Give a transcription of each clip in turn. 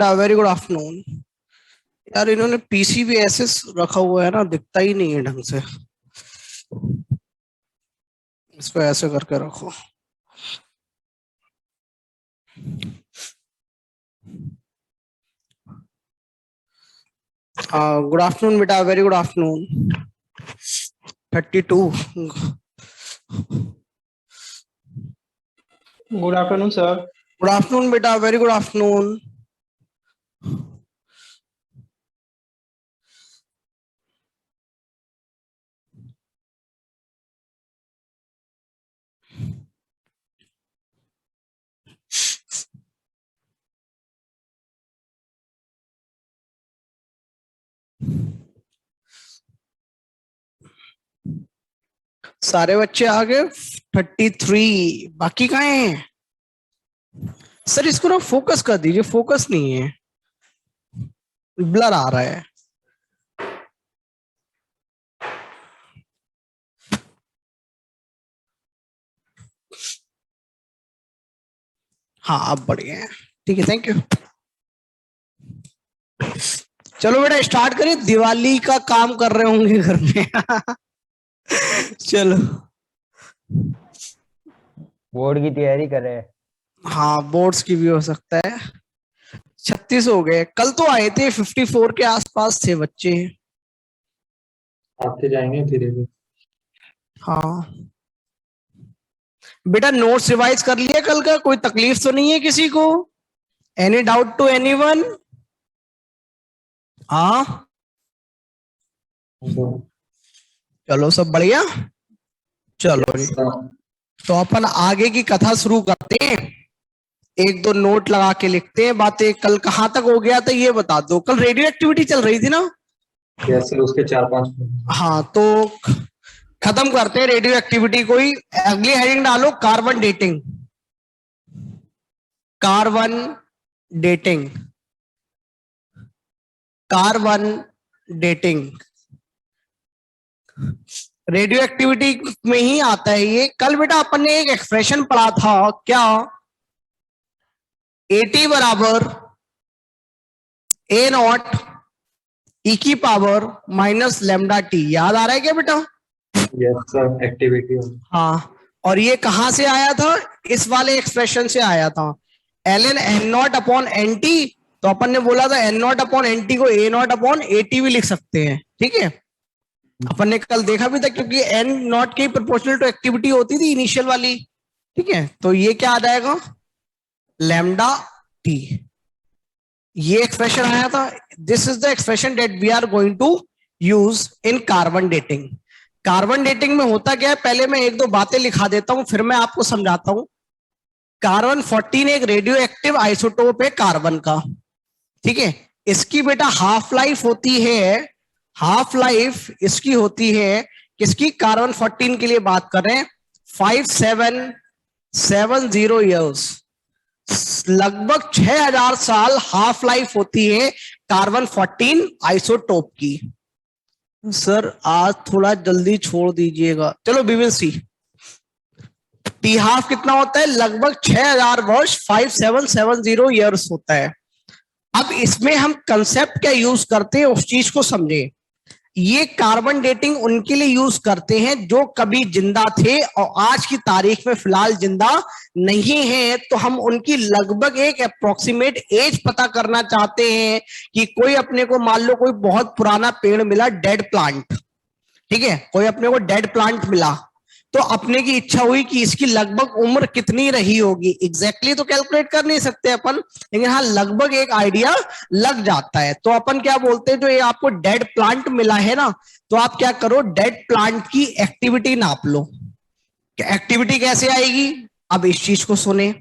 Very good afternoon. यार इन्होंने PC भी ऐसे रखा हुआ है ना, दिखता ही नहीं है ढंग से। इसको ऐसे करके रखो। गुड आफ्टरनून बेटा, very good afternoon. 32। Good afternoon sir. Good afternoon बेटा, वेरी गुड आफ्टरनून। सारे बच्चे आ गए। 33 बाकी कहाँ हैं? सर इसको ना फोकस कर दीजिए, फोकस नहीं है, ब्लर आ रहा है। हाँ अब बढ़िया है, ठीक है, थैंक यू। चलो बेटा स्टार्ट करिए, दिवाली का काम कर रहे होंगे घर में। चलो बोर्ड की तैयारी कर रहे हैं। हाँ बोर्ड्स की भी हो सकता है। 36 हो गए, कल तो आए थे 54 के आसपास थे बच्चे। आते जाएंगे धीरे धीरे। हाँ बेटा नोट्स रिवाइज कर लिया कल का? कोई तकलीफ तो नहीं है किसी को? Any doubt to anyone? हाँ चलो सब बढ़िया। चलो जी, तो अपन आगे की कथा शुरू करते हैं। एक दो नोट लगा के लिखते हैं बातें। कल कहाँ तक हो गया था ये बता दो। कल रेडियो एक्टिविटी चल रही थी ना? यस सर, उसके 4-5 हाँ तो खत्म करते हैं रेडियो एक्टिविटी को ही। अगली हेडिंग डालो carbon dating. Carbon dating, carbon dating radio activity में ही आता है ये। कल बेटा अपन ने एक एक्सप्रेशन पढ़ा था, क्या? AT बराबर A नॉट E की पावर माइनस लैम्डा टी। याद आ रहा है क्या बेटा? Yes sir, activity. हाँ, और ये कहां से आया था? इस वाले एक्सप्रेशन से आया था, ln n not upon N T. तो अपन ने बोला था n not upon N T को A नॉट अपॉन AT भी लिख सकते हैं, ठीक है। अपन ने कल देखा भी था, क्योंकि n नॉट की प्रोपोर्शनल टू एक्टिविटी होती थी इनिशियल वाली, ठीक है। तो ये क्या आ जाएगा? Lambda T. ये एक्सप्रेशन आया था। This is the expression that we are going to use in carbon dating. Carbon dating में होता क्या है, पहले मैं एक दो बातें लिखा देता हूं, फिर मैं आपको समझाता हूं। कार्बन 14 एक रेडियो एक्टिव आइसोटोप है कार्बन का, ठीक है। इसकी बेटा हाफ लाइफ होती है, हाफ लाइफ इसकी होती है किसकी? कार्बन 14 के लिए बात कर रहे हैं, 5770 ईयर्स, लगभग 6000 साल हाफ लाइफ होती है कार्बन 14 आइसोटोप की। सर आज थोड़ा जल्दी छोड़ दीजिएगा। चलो we will see. T half कितना होता है? लगभग 6000 वर्ष, 5770 ईयर्स होता है। अब इसमें हम कंसेप्ट क्या यूज करते हैं उस चीज को समझे। ये कार्बन डेटिंग उनके लिए यूज करते हैं जो कभी जिंदा थे और आज की तारीख में फिलहाल जिंदा नहीं है। तो हम उनकी लगभग एक अप्रोक्सीमेट एज पता करना चाहते हैं कि कोई अपने को, मान लो कोई बहुत पुराना पेड़ मिला, डेड प्लांट, ठीक है, कोई अपने को डेड प्लांट मिला, तो अपने की इच्छा हुई कि इसकी लगभग उम्र कितनी रही होगी। एग्जैक्टली तो कैलकुलेट कर नहीं सकते अपन, लेकिन हाँ लगभग एक आइडिया लग जाता है। तो अपन क्या बोलते हैं, जो ये आपको डेड प्लांट मिला है ना, तो आप क्या करो, डेड प्लांट की एक्टिविटी नाप लो। एक्टिविटी कैसे आएगी? अब इस चीज को सुने।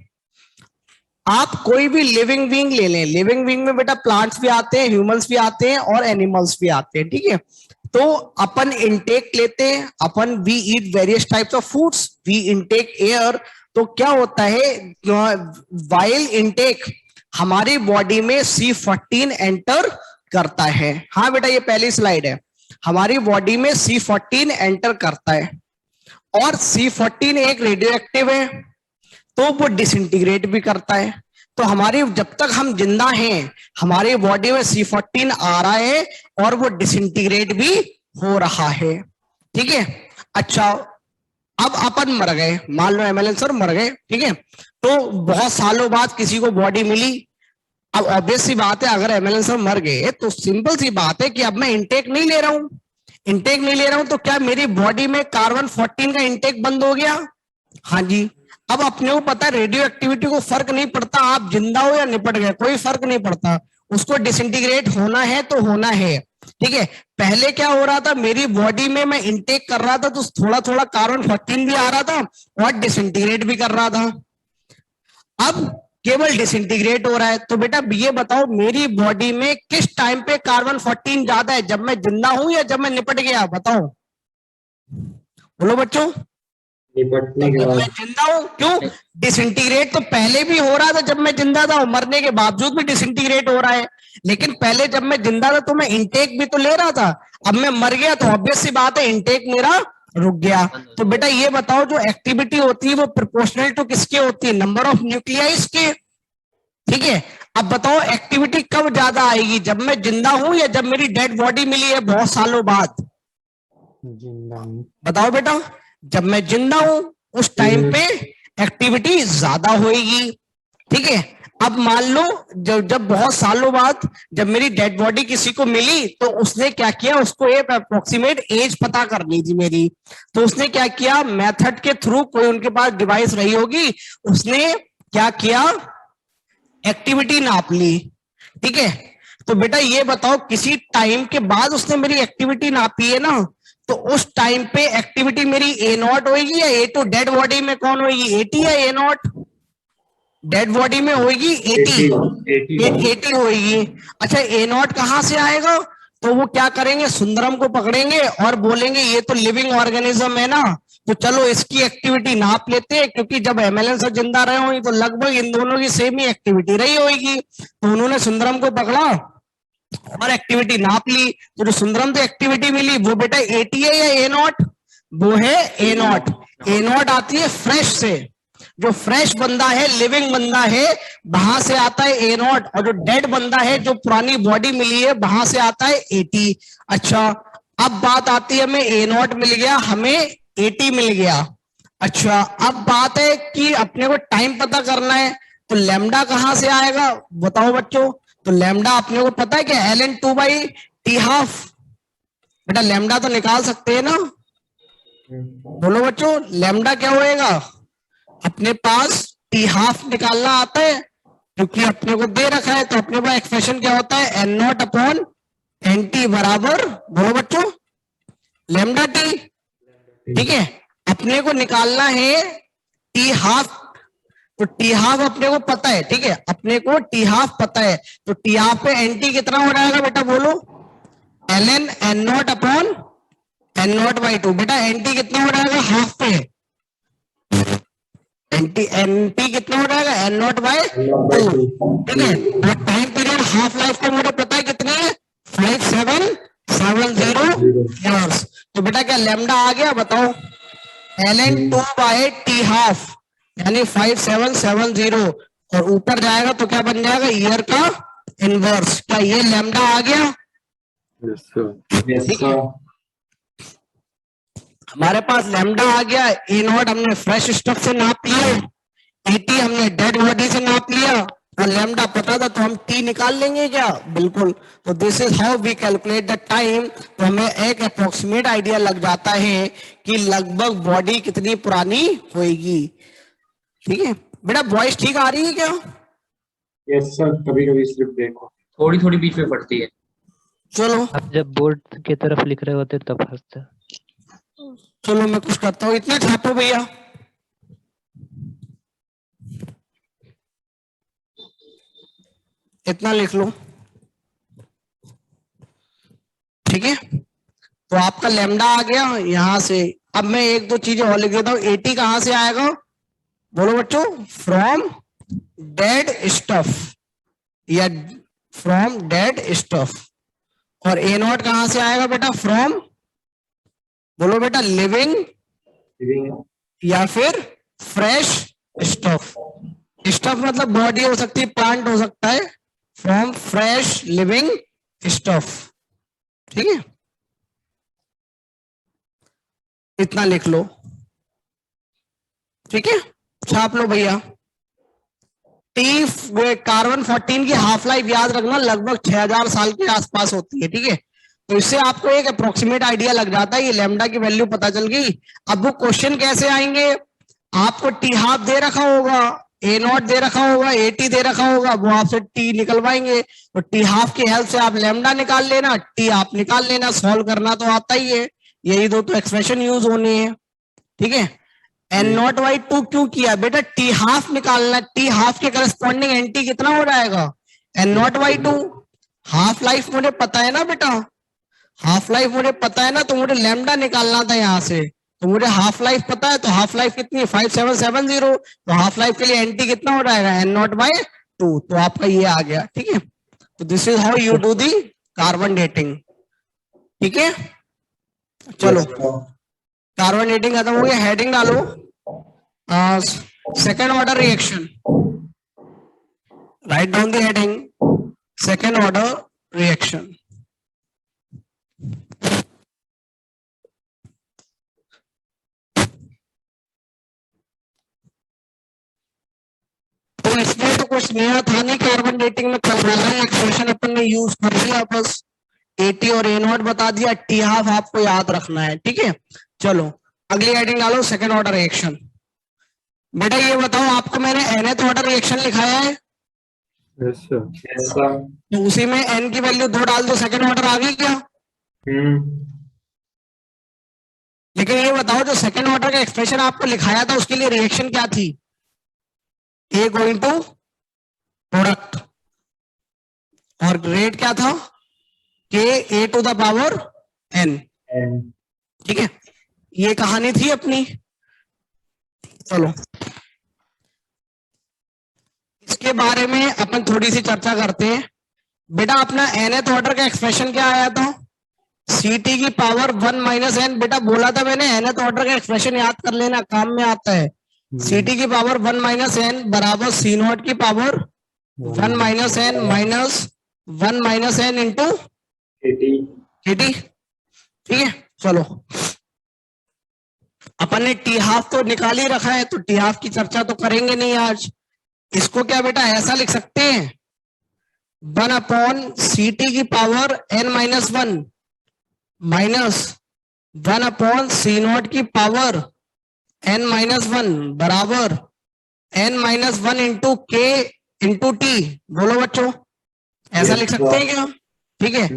आप कोई भी लिविंग बीइंग ले लें, लिविंग बीइंग में बेटा प्लांट्स भी आते हैं, ह्यूमंस भी आते हैं और एनिमल्स भी आते हैं, ठीक है। तो अपन इनटेक लेते हैं, अपन we eat various types of foods, we intake air. तो क्या होता है, वाइल इनटेक हमारी बॉडी में C14 एंटर करता है। हाँ बेटा ये पहली स्लाइड है, हमारी बॉडी में C14 एंटर करता है, और C14 एक रेडियो एक्टिव है, तो वो डिसइंटीग्रेट भी करता है। तो हमारी जब तक हम जिंदा हैं हमारी बॉडी में C14 आ रहा है और वो डिसइंटीग्रेट भी हो रहा है, ठीक है। अच्छा, अब अपन मर गए, मान लो MLN सर मर गए, ठीक है, तो बहुत सालों बाद किसी को बॉडी मिली। अब ऑब्वियस सी बात है, अगर MLN सर मर गए तो सिंपल सी बात है कि अब मैं इंटेक नहीं ले रहा हूं, इंटेक नहीं ले रहा हूं, तो क्या मेरी बॉडी में कार्बन 14 का इंटेक बंद हो गया? हाँ जी। अब अपने को पता है रेडियो एक्टिविटी को फर्क नहीं पड़ता आप जिंदा हो या निपट गए, कोई फर्क नहीं पड़ता, उसको डिसइंटीग्रेट होना है तो होना है, ठीक है। पहले क्या हो रहा था, मेरी बॉडी में मैं इंटेक कर रहा था तो थोड़ा थोड़ा कार्बन 14 भी आ रहा था और डिसइंटीग्रेट भी कर रहा था। अब केवल डिसइंटीग्रेट हो रहा है, तो बेटा ये बताओ मेरी बॉडी में किस टाइम पे कार्बन 14 ज्यादा है, जब मैं जिंदा हूं या जब मैं निपट गया? बताओ, बोलो बच्चों। निपटने के जब बाद मैं जिंदा हूं, क्यों? डिसइंटीग्रेट तो पहले भी हो रहा था जब मैं जिंदा था, मरने के बावजूद भी डिसइंटीग्रेट हो रहा है, लेकिन पहले जब मैं जिंदा था तो मैं इंटेक भी तो ले रहा था, अब मैं मर गया तो ऑब्वियस सी बात है इंटेक मेरा रुक गया। तो बेटा ये बताओ जो एक्टिविटी होती है वो प्रोपोर्शनल टू किसके होती है? नंबर ऑफ न्यूक्लियाइज के, ठीक है। अब बताओ एक्टिविटी कब ज्यादा आएगी, जब मैं जिंदा हूं या जब मेरी डेड बॉडी मिली है बहुत सालों बाद? जिंदा हूं। बताओ बेटा, जब मैं जिंदा हूं उस टाइम पे एक्टिविटी ज्यादा होगी, ठीक है। अब मान लो जब बहुत सालों बाद जब मेरी डेड बॉडी किसी को मिली तो उसने क्या किया, उसको एक अप्रोक्सीमेट एज पता करनी थी मेरी, तो उसने क्या किया, मेथड के थ्रू, कोई उनके पास डिवाइस रही होगी, उसने क्या किया, एक्टिविटी नाप ली, ठीक है। तो बेटा ये बताओ किसी टाइम के बाद उसने मेरी एक्टिविटी नापी है ना, तो उस टाइम पे एक्टिविटी मेरी A0 होगी या A2? डेड बॉडी में कौन होगी, 80 या A0? डेड बॉडी में होगी 80 होगी। अच्छा, A0 कहां से आएगा? तो वो क्या करेंगे, सुंदरम को पकड़ेंगे और बोलेंगे ये तो लिविंग ऑर्गेनिज्म है ना, तो चलो इसकी एक्टिविटी नाप लेते हैं, क्योंकि जब MLN सर जिंदा रहे होंगे तो लगभग इन दोनों की सेम ही एक्टिविटी रही होगी। तो उन्होंने सुंदरम को पकड़ा और एक्टिविटी नाप ली, तो जो सुंदरम से एक्टिविटी मिली वो बेटा 80 है या A0? वो है A0। A0 आती है फ्रेश से, जो फ्रेश बंदा है, लिविंग बंदा है, वहां से आता है A0, और जो डेड बंदा है, जो पुरानी बॉडी मिली है, वहां से आता है 80। अच्छा, अब बात आती है हमें A0 मिल गया, हमें 80 मिल गया। अच्छा, अब बात है कि अपने को टाइम पता करना है, तो लैम्डा कहां से आएगा बताओ बच्चों? तो लैम्डा अपने को पता है कि ln2/t½ बेटा, लैम्डा तो निकाल सकते हैं ना, बोलो बच्चों। लैम्डा क्या होएगा, अपने पास t½ निकालना आता है, क्योंकि अपने को दे रखा है, तो अपने पास एक्सप्रेशन क्या होता है, n0/nt बराबर, बोलो बच्चों, लैम्डा t, ठीक है। अपने को निकालना है t½ तो t½ अपने को पता है, ठीक है, अपने को t½ पता है, तो t½ पे nt कितना हो जाएगा बेटा, बोलो, ln n0/n0/2। बेटा nt कितना हो जाएगा हाफ पे, nt कितना हो जाएगा n0/2, ठीक है। और टाइम पीरियड हाफ लाइफ का मुझे पता है कितना है, 5770 years। तो बेटा क्या लैम्डा आ गया बताओ, ln2/t½ यानी 5770, और ऊपर जाएगा तो क्या बन जाएगा, ईयर का इनवर्स। क्या ये लैम्डा आ गया? Yes sir. हमारे पास लैम्डा आ गया। A0 हमने फ्रेश स्टफ से नाप लिया, 80 हमने डेड बॉडी से नाप लिया, और लैम्डा पता था तो हम t निकाल लेंगे क्या? बिल्कुल। तो this is how we calculate the time. तो हमें एक अप्रोक्सीमेट आइडिया लग जाता है कि लगभग बॉडी कितनी पुरानी होगी, ठीक है। बेटा वॉइस ठीक आ रही है क्या? यस सर, कभी कभी स्लिप देखो, थोड़ी थोड़ी बीच में पड़ती है। चलो आप जब बोर्ड की तरफ लिख रहे होते तब फंसते। चलो मैं कुछ करता हूँ, इतना छापो भैया, इतना लिख लो, ठीक है। तो आपका लैम्डा आ गया यहां से। अब मैं एक दो चीजें और लिख देता हूँ। 80 कहां से आएगा बोलो बच्चों, फ्रॉम डेड स्टफ या फ्रॉम डेड स्टफ। और A0 कहां से आएगा बेटा, फ्रॉम, बोलो बेटा, लिविंग या फिर फ्रेश स्टफ, स्टफ मतलब बॉडी हो सकती है, प्लांट हो सकता है, फ्रॉम फ्रेश लिविंग स्टफ, ठीक है, इतना लिख लो, ठीक है, छाप लो भैया। टी कार्बन 14 की हाफ लाइफ याद रखना लगभग 6000 साल के आसपास होती है, ठीक है, तो इससे आपको एक अप्रोक्सीमेट आइडिया लग जाता है, ये लैम्डा की वैल्यू पता चल गई। अब वो क्वेश्चन कैसे आएंगे, आपको टी हाफ दे रखा होगा, ए नॉट दे रखा होगा, ए टी दे रखा होगा, वो आपसे टी निकलवाएंगे, तो टी हाफ की हेल्प से आप लैम्डा निकाल लेना, टी आप निकाल लेना, सॉल्व करना तो आता ही है, यही दो तो एक्सप्रेशन यूज होनी है, ठीक है। एन नॉट बाई 2 क्यों किया बेटा, टी हाफ निकालना, टी हाफ के करस्पॉन्डिंग एन टी कितना हो जाएगा, N not by 2। Half life मुझे पता है ना बेटा, हाफ लाइफ मुझे पता है ना, तो मुझे लैम्डा निकालना था यहाँ से, तो मुझे हाफ लाइफ पता है, तो हाफ लाइफ कितनी है 5770, तो हाफ लाइफ के लिए एनटी कितना हो जाएगा एन नॉट बाई 2, तो आपका ये आ गया, ठीक है। तो this is how you do the carbon dating, ठीक है। चलो कार्बन डेटिंग खत्म हो गया, हेडिंग डालो second order reaction, write down the heading second order reaction. तो इसमें तो कुछ नया था नहीं, कार्बन डेटिंग में चल रहा है, एक्सप्रेशन अपन ने यूज कर लिया, बस एटी और ए नॉट बता दिया, टी हाफ आपको याद रखना है, ठीक है। चलो अगली हेडिंग डालो सेकेंड ऑर्डर रिएक्शन। बेटा ये बताओ आपको मैंने nth ऑर्डर रिएक्शन लिखाया है, यस सर। तो उसी में n की वैल्यू 2 डाल दो, सेकेंड ऑर्डर आ गई क्या। लेकिन ये बताओ जो सेकेंड ऑर्डर का एक्सप्रेशन आपको लिखाया था उसके लिए रिएक्शन क्या थी, ए गोइंग टू प्रोडक्ट, और रेट क्या था के A to the power N, ठीक है, ये कहानी थी अपनी। चलो इसके बारे में अपन थोड़ी सी चर्चा करते हैं। बेटा अपना nth ऑर्डर का एक्सप्रेशन क्या आया था, सी टी की पावर 1 माइनस एन, बेटा बोला था मैंने nth ऑर्डर का एक्सप्रेशन याद कर लेना, काम में आता है। सी टी की पावर 1 माइनस एन बराबर सी नॉट की power 1 minus N minus 1 minus N into T, ठीक है। चलो अपन ने टी हाफ तो निकाल ही रखा है, तो टी हाफ की चर्चा तो करेंगे नहीं आज। इसको क्या बेटा ऐसा लिख सकते हैं 1 अपॉन सी टी की power n minus 1 minus 1 upon C not की पावर n माइनस 1 बराबर n minus 1 into K into T. बोलो बच्चों ऐसा लिख सकते हैं क्या, ठीक है।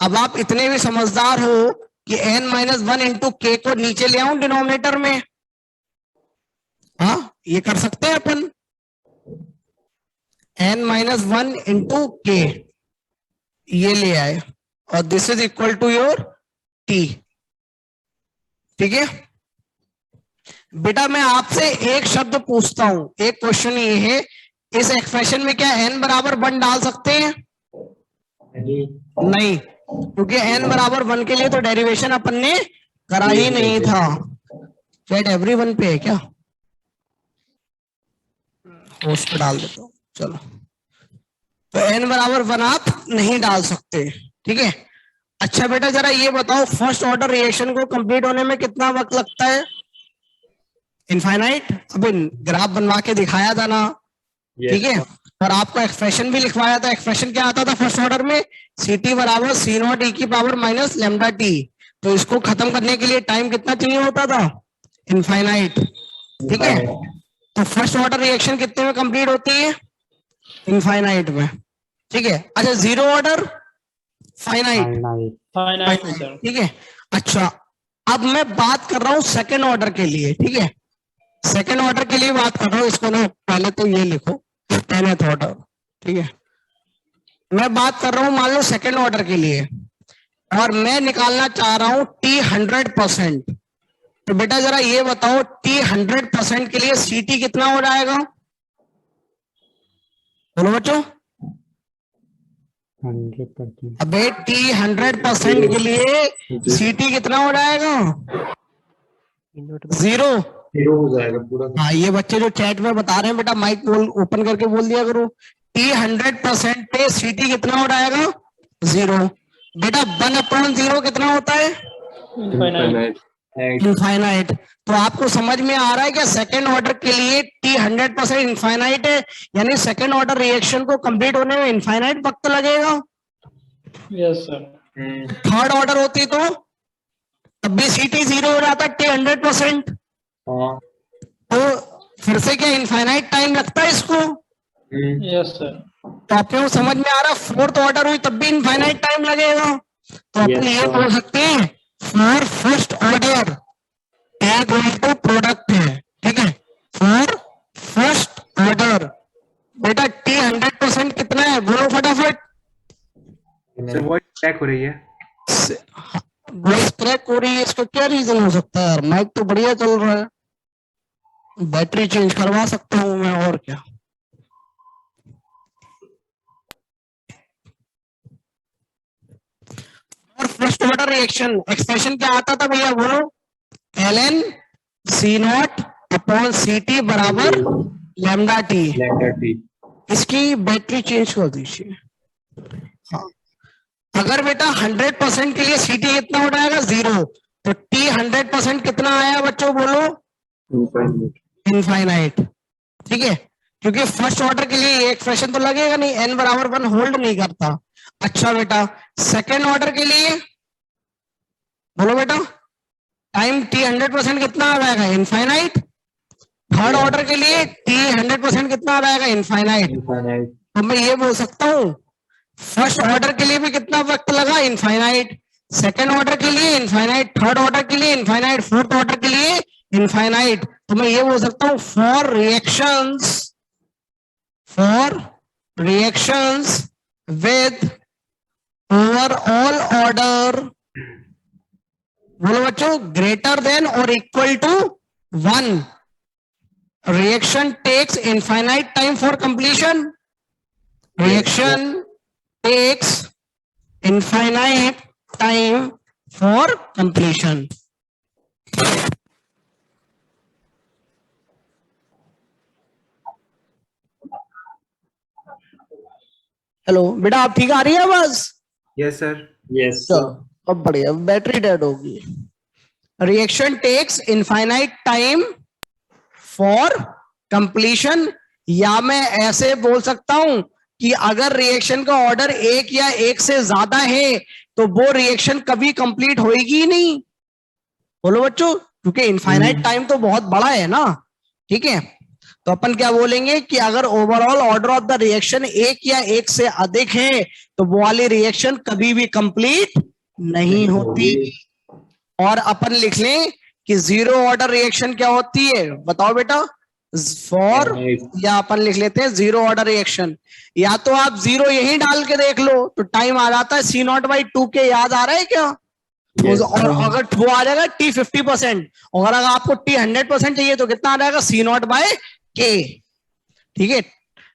अब आप इतने भी समझदार हो कि n माइनस 1 इंटू के को नीचे ले आऊं डिनोमिनेटर में, हाँ ये कर सकते हैं अपन, n माइनस 1 इंटू के ये ले आए और this is equal to your t, ठीक है। बेटा मैं आपसे एक शब्द पूछता हूं, एक क्वेश्चन ये है, इस एक्सप्रेशन में क्या n बराबर 1 डाल सकते हैं, नहीं, क्योंकि n बराबर 1 के लिए तो डेरिवेशन अपन ने करा ही नहीं था। चैट एवरीवन पे है क्या, होस्ट पे डाल देता हूं, चलो। तो n बराबर 1 आप नहीं डाल सकते, ठीक है। अच्छा बेटा जरा ये बताओ फर्स्ट ऑर्डर रिएक्शन को कंप्लीट होने में कितना वक्त लगता है, इनफाइनाइट। अब ग्राफ बनवा के दिखाया था ना, ठीक है, और आपको एक्सप्रेशन भी लिखवाया था। एक्सप्रेशन क्या आता था फर्स्ट ऑर्डर में, सी टी बराबर सी नॉट ई की पावर माइनस लेमडा टी। तो इसको खत्म करने के लिए टाइम कितना चाहिए होता था, इनफाइनाइट, ठीक है। तो फर्स्ट ऑर्डर रिएक्शन कितने में कंप्लीट होती है, इनफाइनाइट में, ठीक है। अच्छा जीरो ऑर्डर फाइनाइट, ठीक है। अच्छा अब मैं बात कर रहा हूं सेकेंड ऑर्डर के लिए, ठीक है, सेकेंड ऑर्डर के लिए बात कर रहा हूं। इसको ना पहले तो ये लिखो nth ऑर्डर, ठीक है। मैं बात कर रहा हूं मान लो सेकेंड ऑर्डर के लिए, और मैं निकालना चाह रहा हूं t 100%। तो बेटा जरा ये बताओ t 100% के लिए सी टी कितना हो जाएगा, बोलो बच्चों। 100%। अबे t 100% के लिए सी टी कितना हो जाएगा, 0। जीरो हो जाएगा पूरा। हाँ, ये बच्चे जो चैट में बता रहे हैं बेटा, माइक बोल ओपन करके बोल दिया करो। T 100% पे CT कितना हो जाएगा? 0। बेटा 1/0 कितना होता है? इनफाइनाइट। इनफाइनाइट। तो आपको समझ में आ रहा है क्या? सेकेंड ऑर्डर के लिए T 100% इनफाइनाइट है, यानी सेकेंड ऑर्डर रिएक्शन को कंप्लीट होने में इनफाइनाइट वक्त लगेगा। Yes sir. थर्ड ऑर्डर होती तो तब भी CT 0 हो जाता T 100%। हाँ। तो फिर से क्या इनफाइनाइट टाइम लगता है इसको? Yes sir. तो आपने वो समझ में आ रहा, फोर्थ ऑर्डर हुई तब भी इनफाइनाइट टाइम लगेगा। तो अपन Yes, ये sir. बोल सकते हैं for first order to product है, ठीक है। फॉर फर्स्ट ऑर्डर बेटा T 100% कितना है? बोलो फटाफट। सर वॉइस क्रैक हो रही है। वॉइस क्रैक हो रही है, इसका क्या रीजन हो सकता है यार? माइक तो बढ़िया चल रहा है, बैटरी चेंज करवा सकता हूँ मैं, और क्या। और फर्स्ट ऑर्डर रिएक्शन एक्सप्रेशन क्या आता था भैया? बोलो। ln C0/CT बराबर लैम्डा टी। Lambda T. इसकी बैटरी चेंज कर दीजिए। हाँ, अगर बेटा 100% के लिए CT कितना हो जाएगा? 0। तो T 100% कितना आया बच्चों? बोलो। इनफाइनाइट। इनफाइनाइट, ठीक है। क्योंकि फर्स्ट ऑर्डर के लिए एक्सप्रेशन तो लगेगा नहीं, n बराबर 1 होल्ड नहीं करता। अच्छा बेटा, सेकेंड ऑर्डर के लिए बोलो बेटा, टाइम T 100% कितना आ जाएगा? इनफाइनाइट। थर्ड ऑर्डर के लिए T 100% कितना आ जाएगा? इनफाइनाइट। इनफाइनाइट। तो मैं ये बोल सकता हूँ फर्स्ट ऑर्डर के लिए भी कितना वक्त लगा? इनफाइनाइट। सेकेंड ऑर्डर के लिए इनफाइनाइट, थर्ड ऑर्डर के लिए इनफाइनाइट, फोर्थ ऑर्डर के लिए इनफाइनाइट। तो मैं ये बोल सकता हूँ for reactions with overall order, बोलो बच्चों, ग्रेटर देन और equal to 1, reaction takes infinite time for completion. Reaction takes infinite time for completion. Hello बेटा, आप ठीक आ रही है आवाज? Yes sir. यस चलो, अब बढ़िया, बैटरी डेड होगी। Reaction takes infinite time for completion, या मैं ऐसे बोल सकता हूं कि अगर रिएक्शन का ऑर्डर 1 या 1 से ज्यादा है तो वो रिएक्शन कभी कंप्लीट होएगी ही नहीं। बोलो बच्चों, क्योंकि इनफाइनाइट टाइम तो बहुत बड़ा है ना, ठीक है। तो अपन क्या बोलेंगे कि अगर overall order of the reaction 1 या 1 से अधिक है तो वो वाली रिएक्शन कभी भी कंप्लीट नहीं होती। और अपन लिख लें कि जीरो ऑर्डर रिएक्शन क्या होती है? बताओ बेटा। फॉर, या अपन लिख लेते हैं जीरो ऑर्डर रिएक्शन, या तो आप 0 यही डाल के देख लो तो टाइम आ जाता है C0/2 के। याद आ रहा है क्या? और अगर वो आ जाएगा T 50%, और अगर आपको T 100% चाहिए तो कितना आ जाएगा? C0/K। ठीक है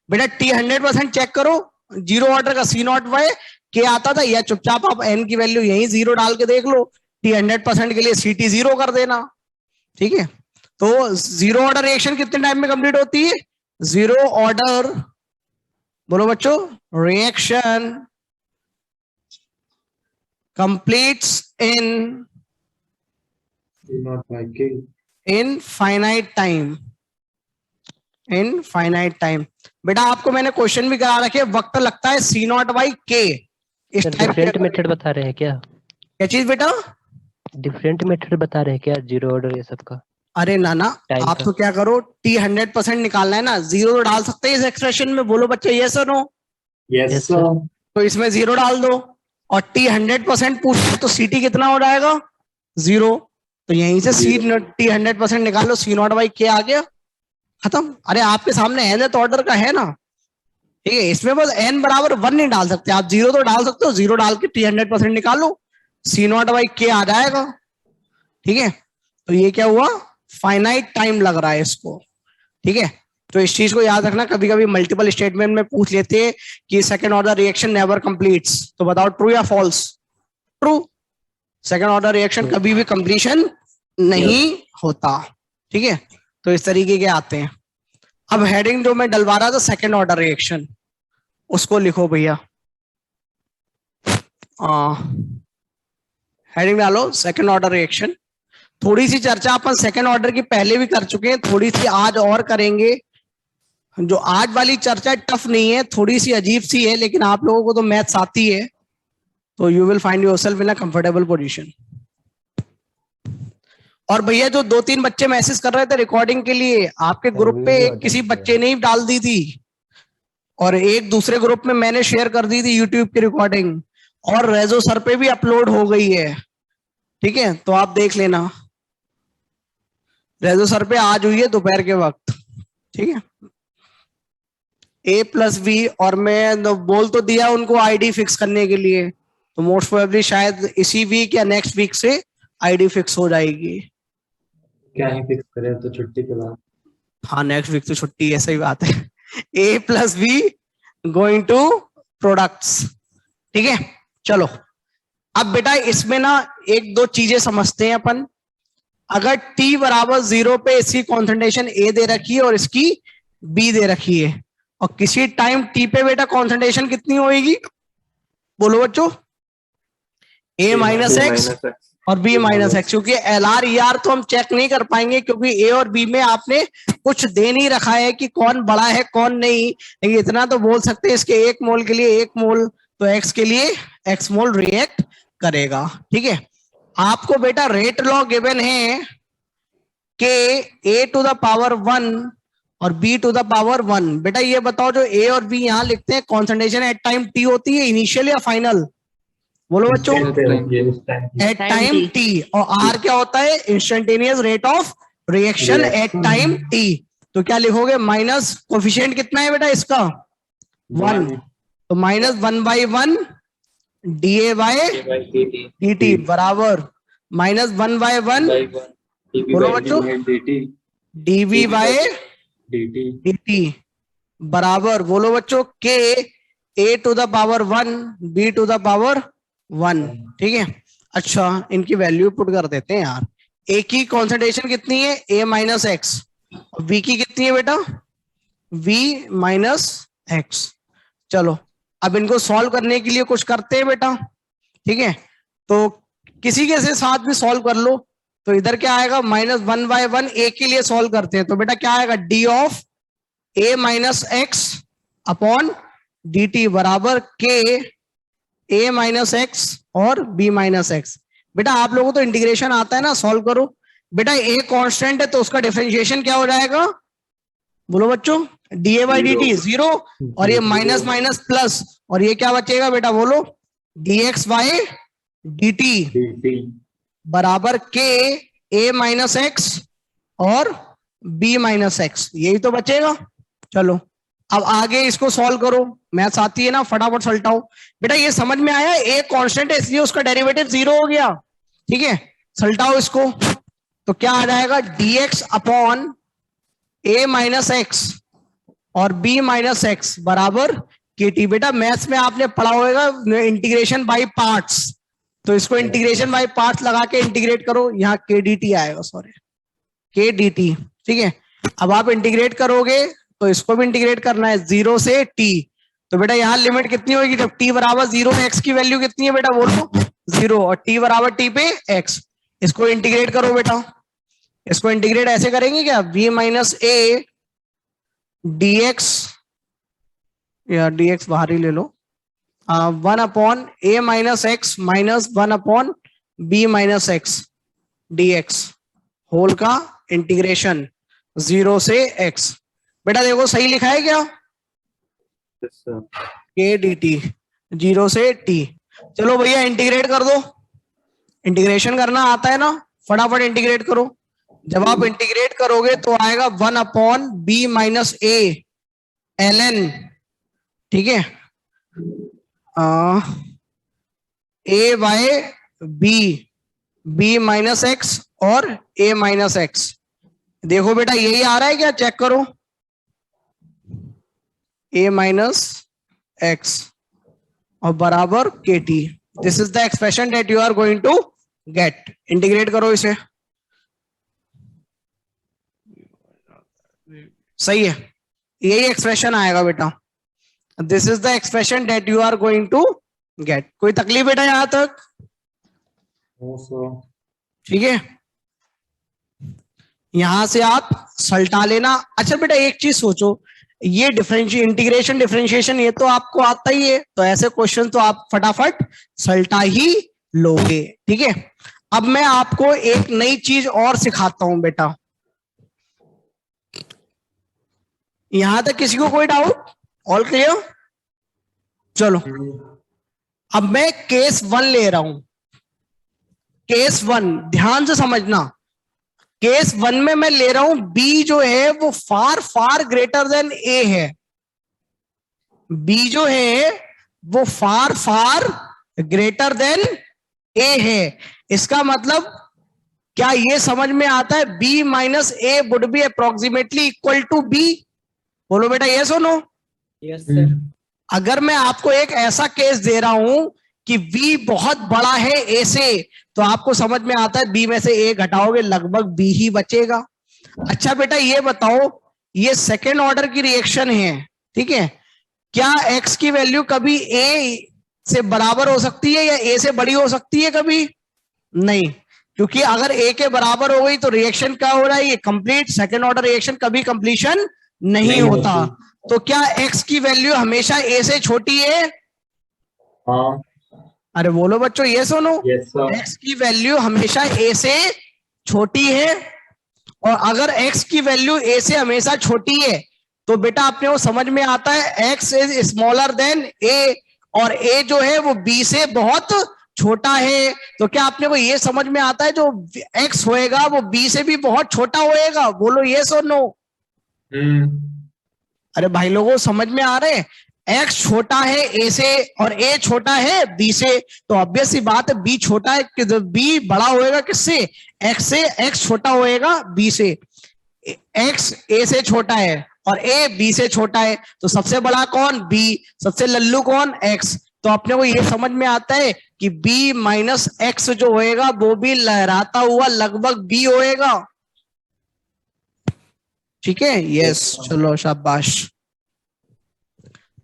बेटा, T 100% चेक करो, जीरो ऑर्डर का C0/K आता था, या चुपचाप आप n की वैल्यू यही 0 डाल के देख लो। T 100% के लिए CT 0 कर देना, ठीक है। तो जीरो ऑर्डर रिएक्शन कितने टाइम में कंप्लीट होती है? जीरो ऑर्डर, बोलो बच्चों, रिएक्शन कंप्लीट्स इन फाइनाइट टाइम। इन फाइनाइट टाइम। बेटा आपको मैंने क्वेश्चन भी करा रखे, वक्त लगता है C0/K। इस डिफरेंट मेथड बता रहे हैं क्या? क्या चीज बेटा? डिफरेंट मेथड बता रहे हैं क्या जीरो ऑर्डर ये सब का? अरे नाना, आप तो क्या करो, T 100% निकालना है ना, 0 तो डाल सकते हैं इस एक्सप्रेशन में। बोलो बच्चे, यस और नो? Yes sir. तो इसमें 0 डाल दो, और T 100% पूछे तो CT कितना हो जाएगा? 0। तो यहीं से T 100% निकालो, C0/K आ गया, खत्म। अरे आपके सामने nth ऑर्डर का है ना, ठीक है। इसमें बस n बराबर 1 नहीं डाल सकते आप, 0 तो डाल सकते हो। 0 डाल के T 100% निकालो, C0/K आ जाएगा, ठीक है। तो ये क्या हुआ? फाइनाइट टाइम लग रहा है इसको, ठीक है। तो इस चीज को याद रखना, कभी कभी मल्टीपल स्टेटमेंट में पूछ लेते हैं कि second order reaction never completes, तो बताओ ट्रू या false? True. Second order reaction कभी भी कंप्लीशन नहीं होता, ठीक है। तो इस तरीके के आते हैं। अब हेडिंग जो मैं डलवा रहा था सेकेंड ऑर्डर रिएक्शन, उसको लिखो भैया। हेडिंग डालो सेकेंड ऑर्डर रिएक्शन। थोड़ी सी चर्चा अपन सेकेंड ऑर्डर की पहले भी कर चुके हैं, थोड़ी सी आज और करेंगे। जो आज वाली चर्चा टफ नहीं है, थोड़ी सी अजीब सी है, लेकिन आप लोगों को तो मैथ्स आती है, तो you will find yourself in a comfortable position. और भैया जो 2-3 बच्चे मैसेज कर रहे थे रिकॉर्डिंग के लिए, आपके ग्रुप पे किसी बच्चे ने ही डाल दी थी, और एक दूसरे ग्रुप में मैंने शेयर कर दी थी यूट्यूब की रिकॉर्डिंग, और रेजो सर पे भी अपलोड हो गई है। ठीक है, तो आप देख लेना, रेजो सर पे आज हुई है दोपहर के वक्त। ठीक है, A+B, और मैं बोल तो दिया उनको आईडी फिक्स करने के लिए, तो मोस्ट प्रोबेबली शायद इसी वीक या नेक्स्ट वीक से आईडी फिक्स हो जाएगी। क्या ही फिक्स करें तो छुट्टी के बाद। हाँ, नेक्स्ट वीक तो छुट्टी है, सही बात है। A+B going to products. ठीक है, चलो अब बेटा इसमें ना 1-2 चीजें समझते हैं अपन। अगर T बराबर 0 पे इसकी कॉन्सेंट्रेशन A दे रखी है और इसकी B दे रखी है, और किसी टाइम T पे बेटा कॉन्सेंट्रेशन कितनी होगी, बोलो बच्चों? A-X और B-X, क्योंकि LR ER तो हम चेक नहीं कर पाएंगे, क्योंकि A और B में आपने कुछ दे नहीं रखा है कि कौन बड़ा है कौन नहीं, लेकिन इतना तो बोल सकते हैं इसके 1 मोल के लिए 1 मोल, तो X के लिए X मोल रिएक्ट करेगा। ठीक है, आपको बेटा रेट लॉ गिवन है कि A⁻1 और B⁻1। बेटा ये बताओ, जो A और B यहां लिखते हैं, कॉन्सेंट्रेशन एट टाइम T होती है इनिशियल या फाइनल? बोलो बच्चों? At time T। और R क्या होता है? Instantaneous rate of reaction at time T। तो क्या लिखोगे? माइनस कोफिशिएंट कितना है बेटा इसका? 1, तो -1/1 dA/dt बराबर -1/1 बोलो बच्चों dV/dt बराबर बोलो बच्चों K A⁻1 B⁻1। ठीक है, अच्छा इनकी वैल्यू पुट कर देते हैं यार। A की कॉन्सेंट्रेशन कितनी है? A-X। और B की कितनी है बेटा? V-X। चलो अब इनको सॉल्व करने के लिए कुछ करते हैं बेटा। ठीक है, तो किसी के से साथ भी सॉल्व कर लो। तो इधर क्या आएगा? -1/1 A के लिए सॉल्व करते हैं, तो बेटा क्या आएगा? D of A-X upon dt बराबर K A-X और B-X। बेटा आप लोगों को तो इंटीग्रेशन आता है ना, सॉल्व करो। बेटा A कांस्टेंट है तो उसका डिफरेंशिएशन क्या हो जाएगा? बोलो बच्चों? dA/dt 0, और ये माइनस माइनस प्लस, और ये क्या बचेगा बेटा? बोलो? dx/dt बराबर K A-X और B-X, यही तो बचेगा। चलो अब आगे इसको सॉल्व करो, मैथ्स आती है ना, फटाफट सलटाओ। बेटा ये समझ में आया? A कांस्टेंट है इसलिए उसका डेरिवेटिव 0 हो गया। ठीक है, सलटाओ इसको, तो क्या आ जाएगा? dx अपॉन A-X और B-X बराबर KT। बेटा मैथ्स में आपने पढ़ा होगा इंटीग्रेशन बाय पार्ट्स, तो इसको इंटीग्रेशन बाय पार्ट्स लगा के इंटीग्रेट करो, यहाँ KDT आएगा, सॉरी KDT। ठीक है, अब आप इंटीग्रेट करोगे तो इसको भी इंटीग्रेट करना है 0 से T। तो बेटा यहाँ लिमिट कितनी होगी? जब T बराबर 0 में X की वैल्यू कितनी है बेटा? बोलो? 0, और T बराबर T पे X। इसको इंटीग्रेट करो बेटा, इसको इंटीग्रेट ऐसे करेंगे क्या? V-A dx, या dx बाहर ही ले लो, 1/A-X minus 1/B-X dx whole का इंटीग्रेशन 0 से X। बेटा देखो सही लिखा है क्या? KDT 0 से T। चलो भैया इंटीग्रेट कर दो, इंटीग्रेशन करना आता है ना, फटाफट इंटीग्रेट करो। जब आप इंटीग्रेट करोगे तो आएगा 1/B-A ln। ठीक है, A/B B-X और A-X। देखो बेटा यही आ रहा है क्या? चेक करो, A-X और बराबर KT। This is the expression that you are going to get. Integrate करो इसे, सही है, यही एक्सप्रेशन आएगा बेटा। This is the expression that you are going to get. कोई तकलीफ बेटा यहां तक? No sir. ठीक है, यहां से आप सल्टा लेना। अच्छा बेटा एक चीज सोचो, ये इंटीग्रेशन डिफरेंशिएशन ये तो आपको आता ही है, तो ऐसे क्वेश्चन तो आप फटाफट सल्टा ही लोगे। ठीक है, अब मैं आपको एक नई चीज और सिखाता हूं बेटा। यहां तक किसी को कोई डाउट? All clear? चलो अब मैं केस 1 ले रहा हूं। केस 1 ध्यान से समझना। केस 1 में मैं ले रहा हूं बी जो है वो फार फार ग्रेटर देन ए है। बी जो है वो फार फार ग्रेटर देन ए है। इसका मतलब क्या ये समझ में आता है? B minus A would be approximately equal to B. बोलो बेटा ये सुनो। Yes sir. अगर मैं आपको एक ऐसा केस दे रहा हूं कि v बहुत बड़ा है a से, तो आपको समझ में आता है b में से a घटाओगे लगभग b ही बचेगा। अच्छा बेटा ये बताओ, ये सेकेंड ऑर्डर की रिएक्शन है, ठीक है, क्या x की वैल्यू कभी a से बराबर हो सकती है या a से बड़ी हो सकती है? कभी नहीं, क्योंकि अगर a के बराबर हो गई तो रिएक्शन क्या हो रहा है? ये कंप्लीट सेकेंड ऑर्डर रिएक्शन कभी कंप्लीशन नहीं होता। तो क्या x की वैल्यू हमेशा a से छोटी है? हाँ। अरे बोलो बच्चों ये सुनो। Yes sir. x की वैल्यू हमेशा a से छोटी है, और अगर x की वैल्यू a से हमेशा छोटी है तो बेटा अपने को समझ में आता है x is smaller than a, और a जो है वो b से बहुत छोटा है। तो क्या अपने को ये समझ में आता है जो x होएगा वो b से भी बहुत छोटा होएगा? बोलो ये सुनो। अरे भाई लोगों समझ में आ रहे हैं? x छोटा है a से और a छोटा है b से, तो ऑब्वियस सी बात है b छोटा है, b बड़ा होएगा किससे? x से। x छोटा होएगा b से। x a से छोटा है और a b से छोटा है, तो सबसे बड़ा कौन? b। सबसे लल्लू कौन? x। तो अपने को ये समझ में आता है कि b माइनस एक्स जो होएगा वो भी लहराता हुआ लगभग b होएगा। ठीक है, यस, चलो शाबाश।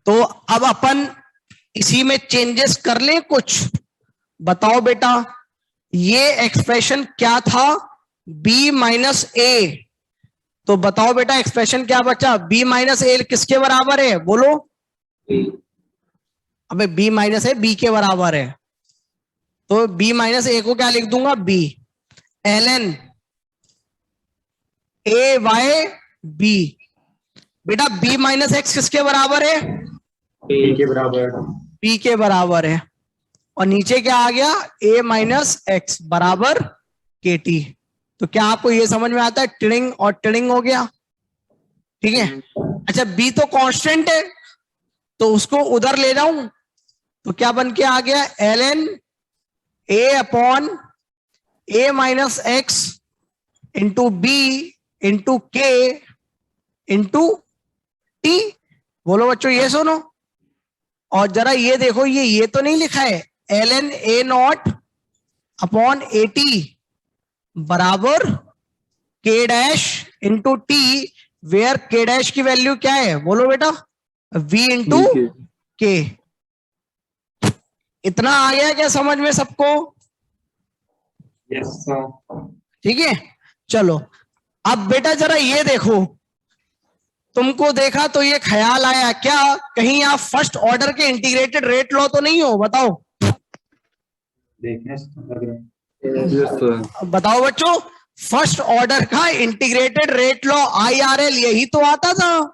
तो अब अपन इसी में चेंजेस कर लें कुछ। बताओ बेटा ये एक्सप्रेशन क्या था? b माइनस ए। तो बताओ बेटा एक्सप्रेशन क्या बचा? b माइनस ए किसके बराबर है? बोलो। अबे b माइनस ए b के बराबर है, तो b माइनस ए को क्या लिख दूंगा? b ln a y b। बेटा b माइनस एक्स किसके बराबर है? ए के बराबर। b के बराबर है, और नीचे क्या आ गया? a माइनस एक्स बराबर के टी। तो क्या आपको ये समझ में आता है? टिडिंग और टिडिंग हो गया। ठीक है, अच्छा b तो कांस्टेंट है तो उसको उधर ले जाऊं तो क्या बन के आ गया? ln a upon a minus x into b into K into T. बोलो बच्चों ये सुनो, और जरा ये देखो, ये तो नहीं लिखा है ln a not upon A T बराबर के डैश इंटू टी, वेयर के डैश की वैल्यू क्या है? बोलो बेटा v इंटू के। इतना आ गया क्या समझ में सबको? Yes sir. ठीक है, चलो अब बेटा जरा ये देखो, तुमको देखा तो ये ख्याल आया क्या कहीं आप फर्स्ट ऑर्डर के इंटीग्रेटेड रेट लॉ तो नहीं हो? बताओ। देखने से लग रहा है। बताओ बच्चों, फर्स्ट ऑर्डर का इंटीग्रेटेड रेट लॉ IRL यही तो आता था।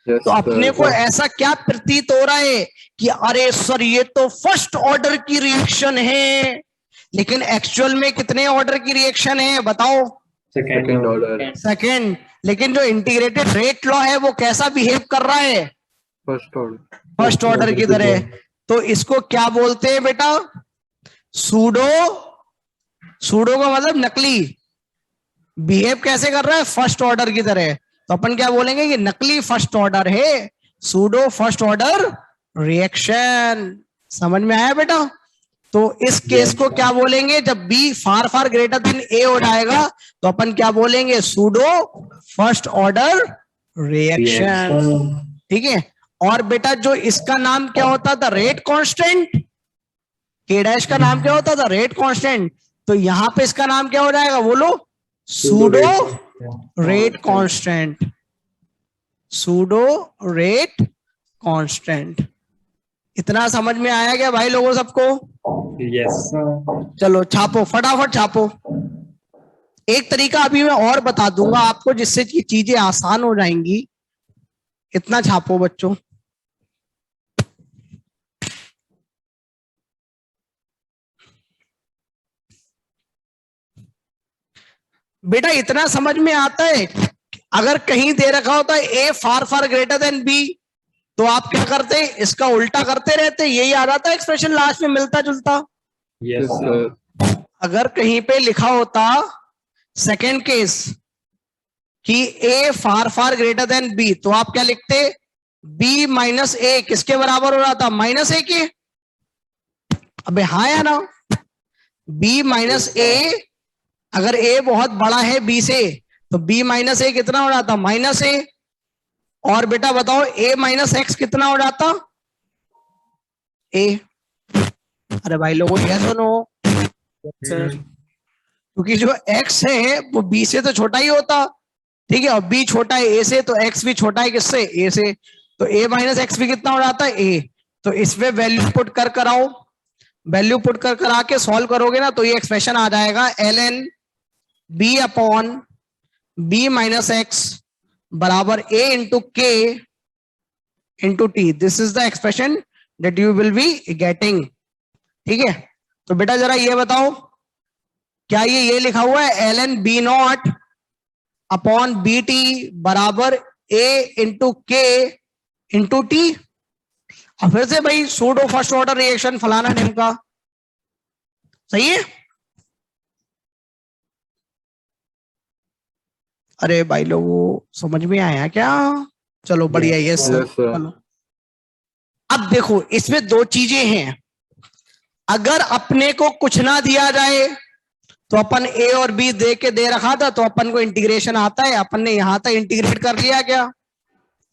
तो अपने को ऐसा क्या प्रतीत हो रहा है कि अरे सर ये तो फर्स्ट ऑर्डर की रिएक्शन है, लेकिन एक्चुअल में कितने ऑर्डर की रिएक्शन है? बताओ। Second order. सेकंड। लेकिन जो इंटीग्रेटेड रेट लॉ है वो कैसा बिहेव कर रहा है? फर्स्ट ऑर्डर की तरह। तो इसको क्या बोलते हैं बेटा? सूडो। सूडो का मतलब नकली। बिहेव कैसे कर रहा है? फर्स्ट ऑर्डर की तरह। तो अपन क्या बोलेंगे कि नकली फर्स्ट ऑर्डर है, सूडो फर्स्ट ऑर्डर रिएक्शन। समझ में आया बेटा? तो इस केस को क्या बोलेंगे? जब b far far greater than a हो जाएगा तो अपन क्या बोलेंगे? सूडो फर्स्ट ऑर्डर रिएक्शन, ठीक है। और बेटा जो इसका नाम क्या होता था, रेट कांस्टेंट, के डैश का नाम क्या होता था, रेट कांस्टेंट। तो यहां पे इसका नाम क्या हो जाएगा, बोलो, pseudo rate constant, pseudo rate constant. इतना समझ में आया क्या भाई लोगों सबको? Yes, sir. चलो छापो, फटाफट छापो। एक तरीका अभी मैं और बता दूंगा आपको जिससे कि चीजें आसान हो जाएंगी। इतना छापो बच्चों। बेटा इतना समझ में आता है, अगर कहीं दे रखा होता है ए फार फार ग्रेटर देन बी, तो आप क्या करते, इसका उल्टा करते रहते, यही आ जाता है एक्सप्रेशन लास्ट में मिलता जुलता। Yes, sir. अगर कहीं पे लिखा होता सेकेंड केस कि ए फार फार ग्रेटर देन बी, तो आप क्या लिखते, बी माइनस ए किसके बराबर हो रहा था, माइनस ए के। अबे हाँ या ना, बी माइनस ए, अगर ए बहुत बड़ा है बी से, तो बी माइनस ए कितना हो जाता, माइनस ए। और बेटा बताओ ए माइनस एक्स कितना हो जाता, ए। अरे भाई लोगों ये सुनो, क्योंकि जो x है वो b से तो छोटा ही होता, ठीक है, और b छोटा है a से, तो x भी छोटा है किससे, a से। तो a माइनस एक्स भी कितना हो जाता है, a। तो इसमें वैल्यू पुट कर कराओ, वैल्यू पुट कर करा के सॉल्व करोगे ना, तो ये एक्सप्रेशन आ जाएगा ln b upon b minus x बराबर a into k into t। This is the expression that you will be getting, ठीक है। तो बेटा जरा ये बताओ, क्या ये लिखा हुआ है ln b not upon B T बराबर a into K into T. और फिर से भाई सूडो फर्स्ट ऑर्डर रिएक्शन फलाना ढिमका, सही है। अरे भाई लोगों समझ में आया क्या? चलो बढ़िया, यस सर। चलो अब देखो इसमें दो चीजें हैं, अगर अपने को कुछ ना दिया जाए तो अपन ए और बी दे के दे रखा था, तो अपन को इंटीग्रेशन आता है, अपन ने यहां तक इंटीग्रेट कर लिया क्या।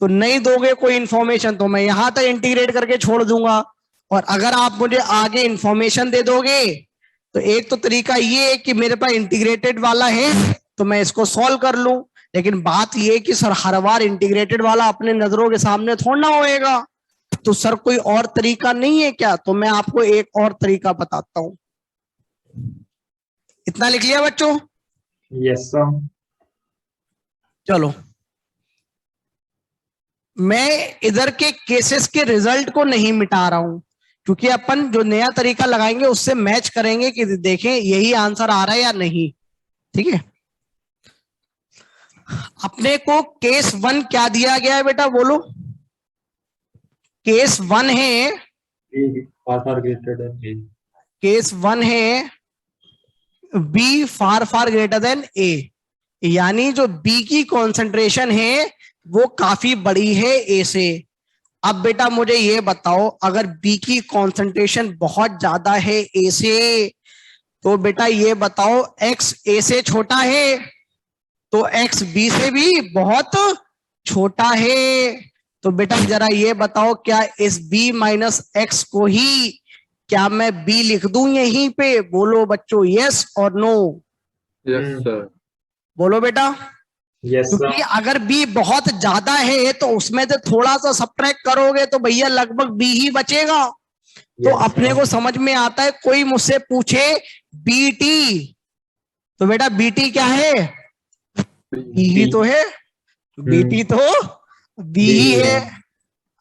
तो नहीं दोगे कोई इंफॉर्मेशन तो मैं यहां तक इंटीग्रेट करके छोड़ दूंगा, और अगर आप मुझे आगे इंफॉर्मेशन दे दोगे तो एक तो तरीका ये है कि मेरे पास इंटीग्रेटेड वाला है तो मैं इसको सॉल्व कर लूं, लेकिन बात ये कि सर हर बार इंटीग्रेटेड वाला अपने नजरों के सामने थोड़ा ना होएगा, तो सर कोई और तरीका नहीं है क्या? तो मैं आपको एक और तरीका बताता हूं। इतना लिख लिया बच्चों? Yes, sir. चलो मैं इधर के केसेस के रिजल्ट को नहीं मिटा रहा हूं, क्योंकि अपन जो नया तरीका लगाएंगे उससे मैच करेंगे कि देखें यही आंसर आ रहा है या नहीं, ठीक है। अपने को केस 1 क्या दिया गया है बेटा, बोलो। केस 1 है, B far far greater than A. Case 1 है बी फार फार ग्रेटर देन ए, यानी जो बी की कॉन्सेंट्रेशन है वो काफी बड़ी है ए से। अब बेटा मुझे ये बताओ, अगर बी की कॉन्सेंट्रेशन बहुत ज्यादा है ए से, तो बेटा ये बताओ एक्स ए से छोटा है तो एक्स बी से भी बहुत छोटा है। तो बेटा जरा ये बताओ, क्या इस b माइनस एक्स को ही क्या मैं b लिख दूं यहीं पे? बोलो बच्चों, यस और नो। Yes, sir. बोलो बेटा। Yes, sir. क्योंकि अगर b बहुत ज्यादा है तो उसमें से थोड़ा सा सब्ट्रैक्ट करोगे तो भैया लगभग b ही बचेगा। तो Yes, अपने को समझ में आता है, कोई मुझसे पूछे bt, तो बेटा bt क्या है? b ही तो है, bt तो b ही है।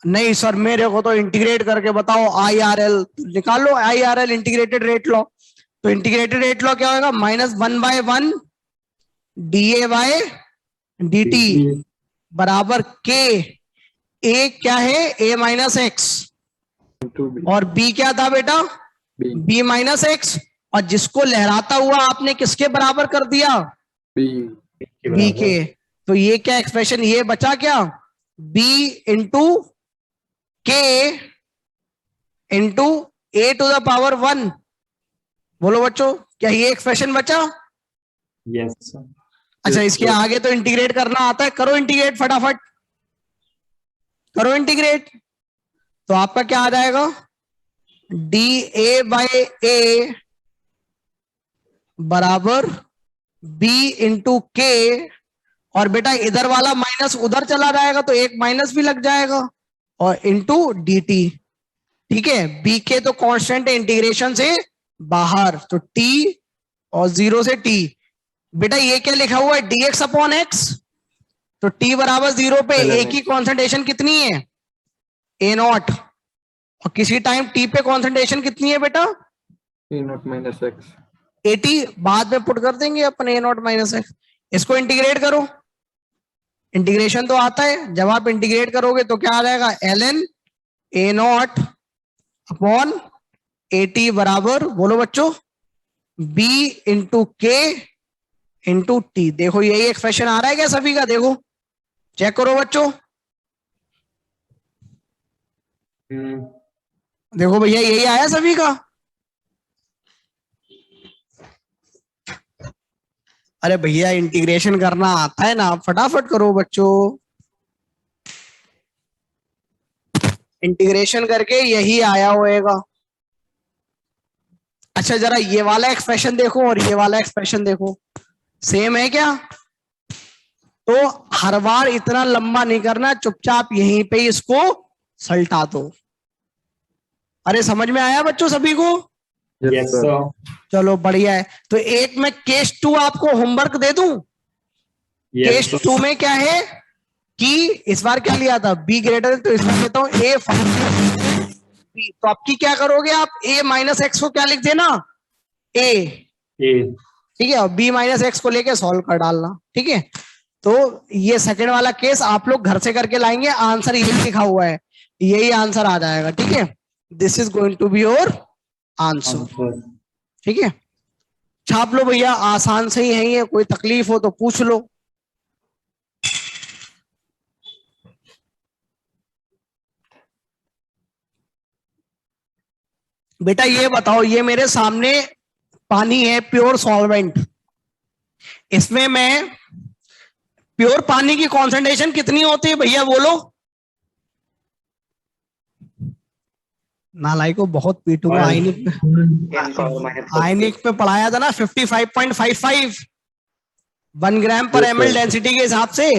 नहीं सर मेरे को तो इंटीग्रेट करके बताओ IRL, निकालो IRL इंटीग्रेटेड रेट लॉ। तो इंटीग्रेटेड रेट लॉ क्या होगा, -1/1 dA बाय dt बराबर k। a क्या है, a माइनस एक्स, और b क्या था बेटा, b माइनस एक्स, और जिसको लहराता हुआ आपने किसके बराबर कर दिया, b के। तो ये क्या एक्सप्रेशन ये बचा क्या, b into k into a to the power 1। बोलो बच्चों, क्या ये एक्सप्रेशन बचा? Yes, sir. अच्छा इसके आगे तो इंटीग्रेट करना आता है, करो इंटीग्रेट फटाफट। करो इंटीग्रेट, तो आपका क्या आ जाएगा, डी ए बाई ए बराबर बी इंटू के, और बेटा इधर वाला माइनस उधर चला जाएगा तो एक माइनस भी लग जाएगा, और इंटू डी टी। ठीक है, बी के तो कांस्टेंट है इंटीग्रेशन से बाहर, तो टी और 0 से टी। बेटा ये क्या लिखा हुआ है, dx अपॉन एक्स, तो t बराबर 0 पे ए की कॉन्सेंट्रेशन कितनी है, ए नॉट, और किसी टाइम t पे कॉन्सेंट्रेशन कितनी है बेटा, ए नॉट माइनस एक्स। 80, बाद में पुट कर देंगे अपन ए नॉट माइनस एक्स। इसको इंटीग्रेट करो, इंटीग्रेशन तो आता है, जब आप इंटीग्रेट करोगे तो क्या आ जाएगा, ln ए नॉट अपॉन 80 बराबर, बोलो बच्चों, b into K into T. देखो यही एक्सप्रेशन आ रहा है क्या सभी का, देखो चेक करो बच्चों, देखो भैया यही आया सभी का। अरे भैया इंटीग्रेशन करना आता है ना, आप फटाफट करो बच्चों, इंटीग्रेशन करके यही आया होएगा। अच्छा जरा ये वाला एक्सप्रेशन देखो और ये वाला एक्सप्रेशन देखो, सेम है क्या, तो हर बार इतना लंबा नहीं करना, चुपचाप यहीं पे इसको सल्टा दो। अरे समझ में आया बच्चों सभी को, यस सर। चलो बढ़िया है। तो एक में केस 2 आपको होमवर्क दे दूं, केस 2 में क्या है कि इस बार क्या लिया था, b ग्रेटर, तो इसमें लेता हूं a फंक्शन b, तो आपकी क्या करोगे आप, a माइनस एक्स को क्या लिख देना, a, ठीक है, और b माइनस एक्स को लेके सॉल्व कर डालना। ठीक है, तो ये सेकंड वाला केस आप लोग घर से करके लाएंगे, आंसर यही लिखा हुआ है, यही आंसर आ जाएगा। ठीक है, this is going to be your answer. ठीक है, छाप लो भैया, आसान से ही है ये, कोई तकलीफ हो तो पूछ लो। बेटा ये बताओ, ये मेरे सामने पानी है, प्योर सॉल्वेंट, इसमें मैं प्योर पानी की कॉन्सेंट्रेशन कितनी होती है भैया बोलो, नालायक को बहुत पीटूंगा, आयनिक पे पढ़ाया था ना 55.55 1 ग्राम पर ml डेंसिटी के हिसाब से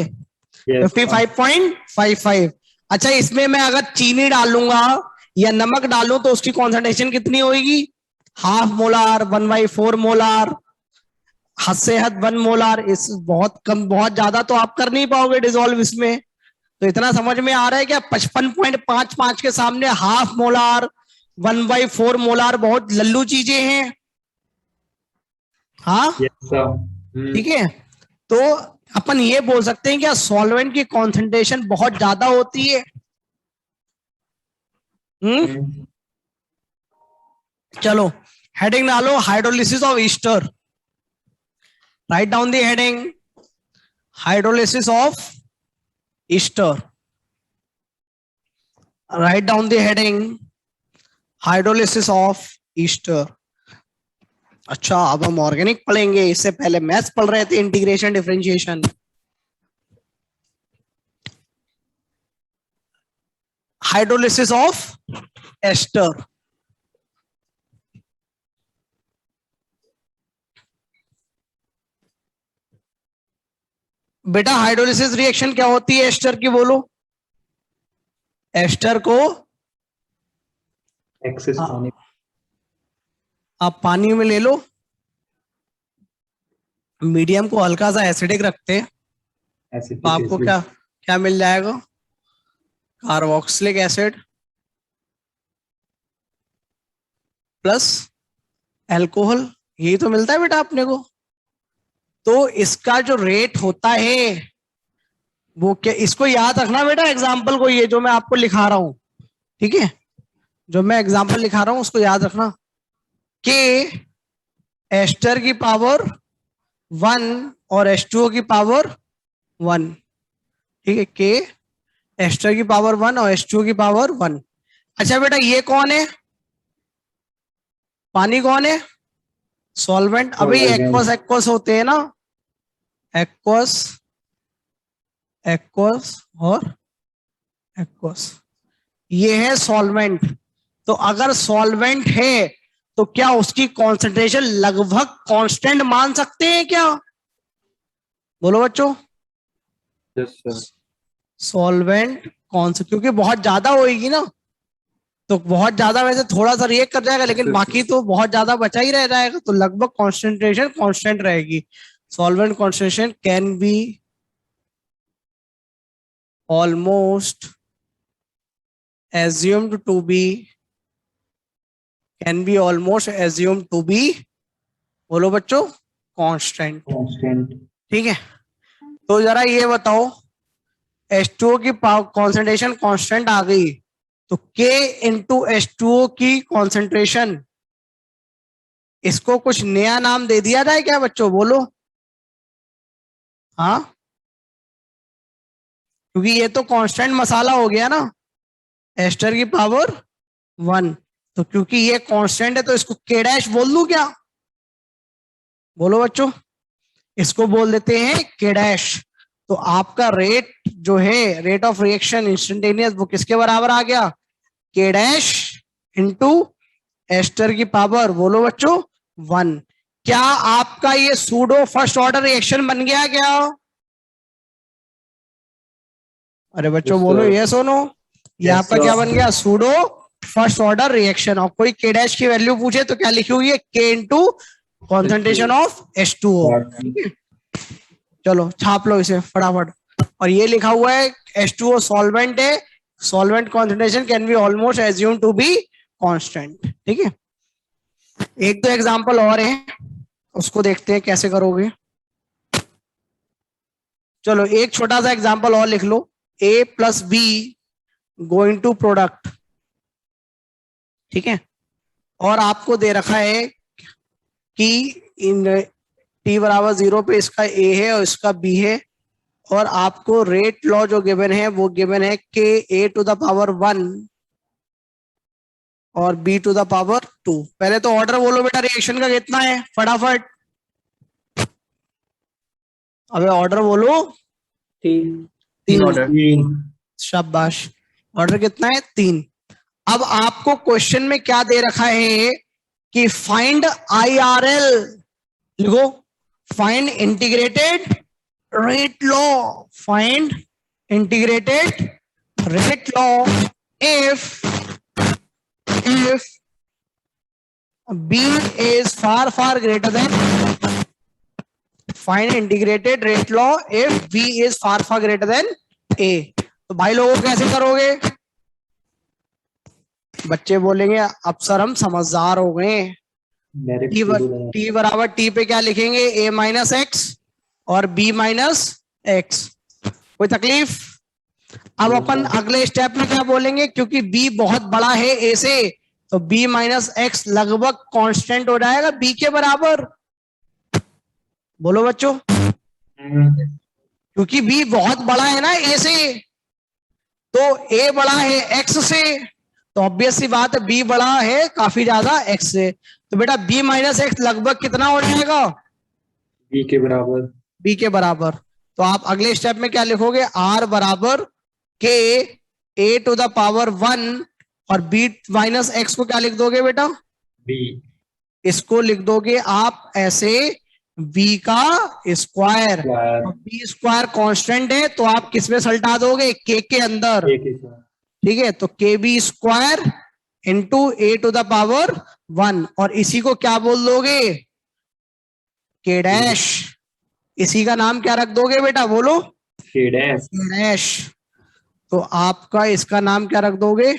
55.55। अच्छा इसमें मैं अगर चीनी डालूंगा या नमक डालूं तो उसकी कॉन्सेंट्रेशन कितनी होगी, हाफ मोलार, 1/4 मोलार, हद से हद 1 मोलार। इस बहुत कम, बहुत ज्यादा तो आप कर नहीं पाओगे डिसॉल्व इसमें, तो इतना समझ में आ रहा है क्या, 55.55 के सामने हाफ मोलार, 1/4 मोलार बहुत लल्लू चीजें हैं। हाँ ठीक है, तो अपन ये बोल सकते हैं क्या, सॉल्वेंट की कॉन्सेंट्रेशन बहुत ज्यादा होती है। चलो हेडिंग डालो, hydrolysis of Easter, write down the heading, hydrolysis of Easter, write down the heading hydrolysis of Easter. अच्छा अब हम ऑर्गेनिक पढ़ेंगे, इससे पहले मैथ्स पढ़ रहे थे, integration differentiation. Hydrolysis of ester, बेटा हाइड्रोलिसिस रिएक्शन क्या होती है एस्टर की, बोलो। एस्टर को आप पानी में ले लो, मीडियम को हल्का सा एसिडिक रखते हैं, तो आपको क्या क्या मिल जाएगा, कार्बोक्सिलिक एसिड प्लस अल्कोहल, यही तो मिलता है बेटा अपने को। तो इसका जो रेट होता है वो क्या, इसको याद रखना बेटा एग्जाम्पल को, ये जो मैं आपको लिखा रहा हूं, ठीक है, जो मैं एग्जाम्पल लिखा रहा हूं उसको याद रखना, के एस्टर की पावर 1 और H2O की पावर 1, ठीक है, के एस्टर की पावर 1 और H2O की पावर 1। अच्छा बेटा ये कौन है, पानी कौन है, सॉल्वेंट। अभी एक्वस एक्वस होते हैं ना, एक्वस एक्वस और एक्वस। ये है सॉल्वेंट। तो अगर सॉल्वेंट है तो क्या उसकी कॉन्सेंट्रेशन लगभग कांस्टेंट मान सकते हैं क्या? बोलो बच्चों। Yes, sir. सॉल्वेंट कौन सा, क्योंकि बहुत ज्यादा होएगी ना, तो बहुत ज्यादा वैसे थोड़ा सा रिएक्ट कर जाएगा, लेकिन बाकी तो बहुत ज्यादा बचा ही रह जाएगा, तो लगभग कॉन्सेंट्रेशन कांस्टेंट रहेगी। Solvent concentration can be almost assumed to be, can be almost assumed to be, बोलो बच्चों, कांस्टेंट। ठीक है, तो जरा ये बताओ, H2O की कॉन्सेंट्रेशन कांस्टेंट आ गई, तो K इंटू H2O की कॉन्सेंट्रेशन, इसको कुछ नया नाम दे दिया जाए क्या बच्चों? बोलो। हाँ, क्योंकि ये तो कांस्टेंट मसाला हो गया ना, एस्टर की पावर 1, तो क्योंकि ये कांस्टेंट है तो इसको K डैश बोल दूं क्या? बोलो बच्चों, इसको बोल देते हैं K डैश। तो आपका रेट जो है, रेट ऑफ रिएक्शन इंस्टेंटेनियस, वो किसके बराबर आ गया? K डैश इंटू एस्टर की पावर, बोलो बच्चों, 1। क्या आपका ये सूडो फर्स्ट ऑर्डर रिएक्शन बन गया क्या? अरे बच्चों Yes, बोलो sir. यस और नो। ये Yes, आपका sir. क्या बन गया? Pseudo first order reaction. और कोई K डैश की वैल्यू पूछे तो क्या लिखोगे? K into concentration of H2O। ठीक है, चलो छाप लो इसे फटाफट। और ये लिखा हुआ है H2O सॉल्वेंट है, solvent concentration can be almost assume to be constant. ठीक है, एक दो एग्जांपल और है, उसको देखते हैं कैसे करोगे। चलो एक छोटा सा एग्जांपल और लिख लो, A plus B going to product. ठीक है, और आपको दे रखा है कि इन t बराबर 0 पे इसका A है और इसका B है, और आपको रेट लॉ जो गिवन है वो गिवन है कि A टू द पावर 1 और B टू द पावर 2। पहले तो ऑर्डर बोलो बेटा, रिएक्शन का कितना है फटाफट? अबे ऑर्डर बोलो। 3 ऑर्डर। शाबाश, ऑर्डर कितना है? 3। अब आपको क्वेश्चन में क्या दे रखा है कि फाइंड IRL, लिखो, find integrated rate law, find integrated rate law if B is far greater than, find integrated rate law if B is far greater than A। तो भाई लोगों कैसे करोगे? बच्चे बोलेंगे अब सर हम समझदार हो गए। T बराबर T पे क्या लिखेंगे? A माइनस एक्स और B माइनस एक्स। कोई तकलीफ? अब अपन अगले स्टेप में क्या बोलेंगे, क्योंकि B बहुत बड़ा है A से, तो B माइनस एक्स लगभग कांस्टेंट हो जाएगा B के बराबर। बोलो बच्चों, क्योंकि B बहुत बड़ा है ना A से, तो A बड़ा है X से, तो ऑब्वियस सी बात है B बड़ा है काफी ज्यादा X से। तो बेटा B माइनस एक्स लगभग कितना हो जाएगा? B के बराबर। B के बराबर। तो आप अगले स्टेप में क्या लिखोगे? R बराबर K A to the power 1 और B माइनस एक्स को क्या लिख दोगे बेटा? B। इसको लिख दोगे आप ऐसे, B का स्क्वायर। B स्क्वायर कांस्टेंट है तो आप किस में सल्टा दोगे? K के अंदर। ठीक है, तो KB square into A to the power 1, और इसी को क्या बोल दोगे? K dash. इसी का नाम क्या रख दोगे बेटा? बोलो। K dash. K dash. तो आपका इसका नाम क्या रख दोगे?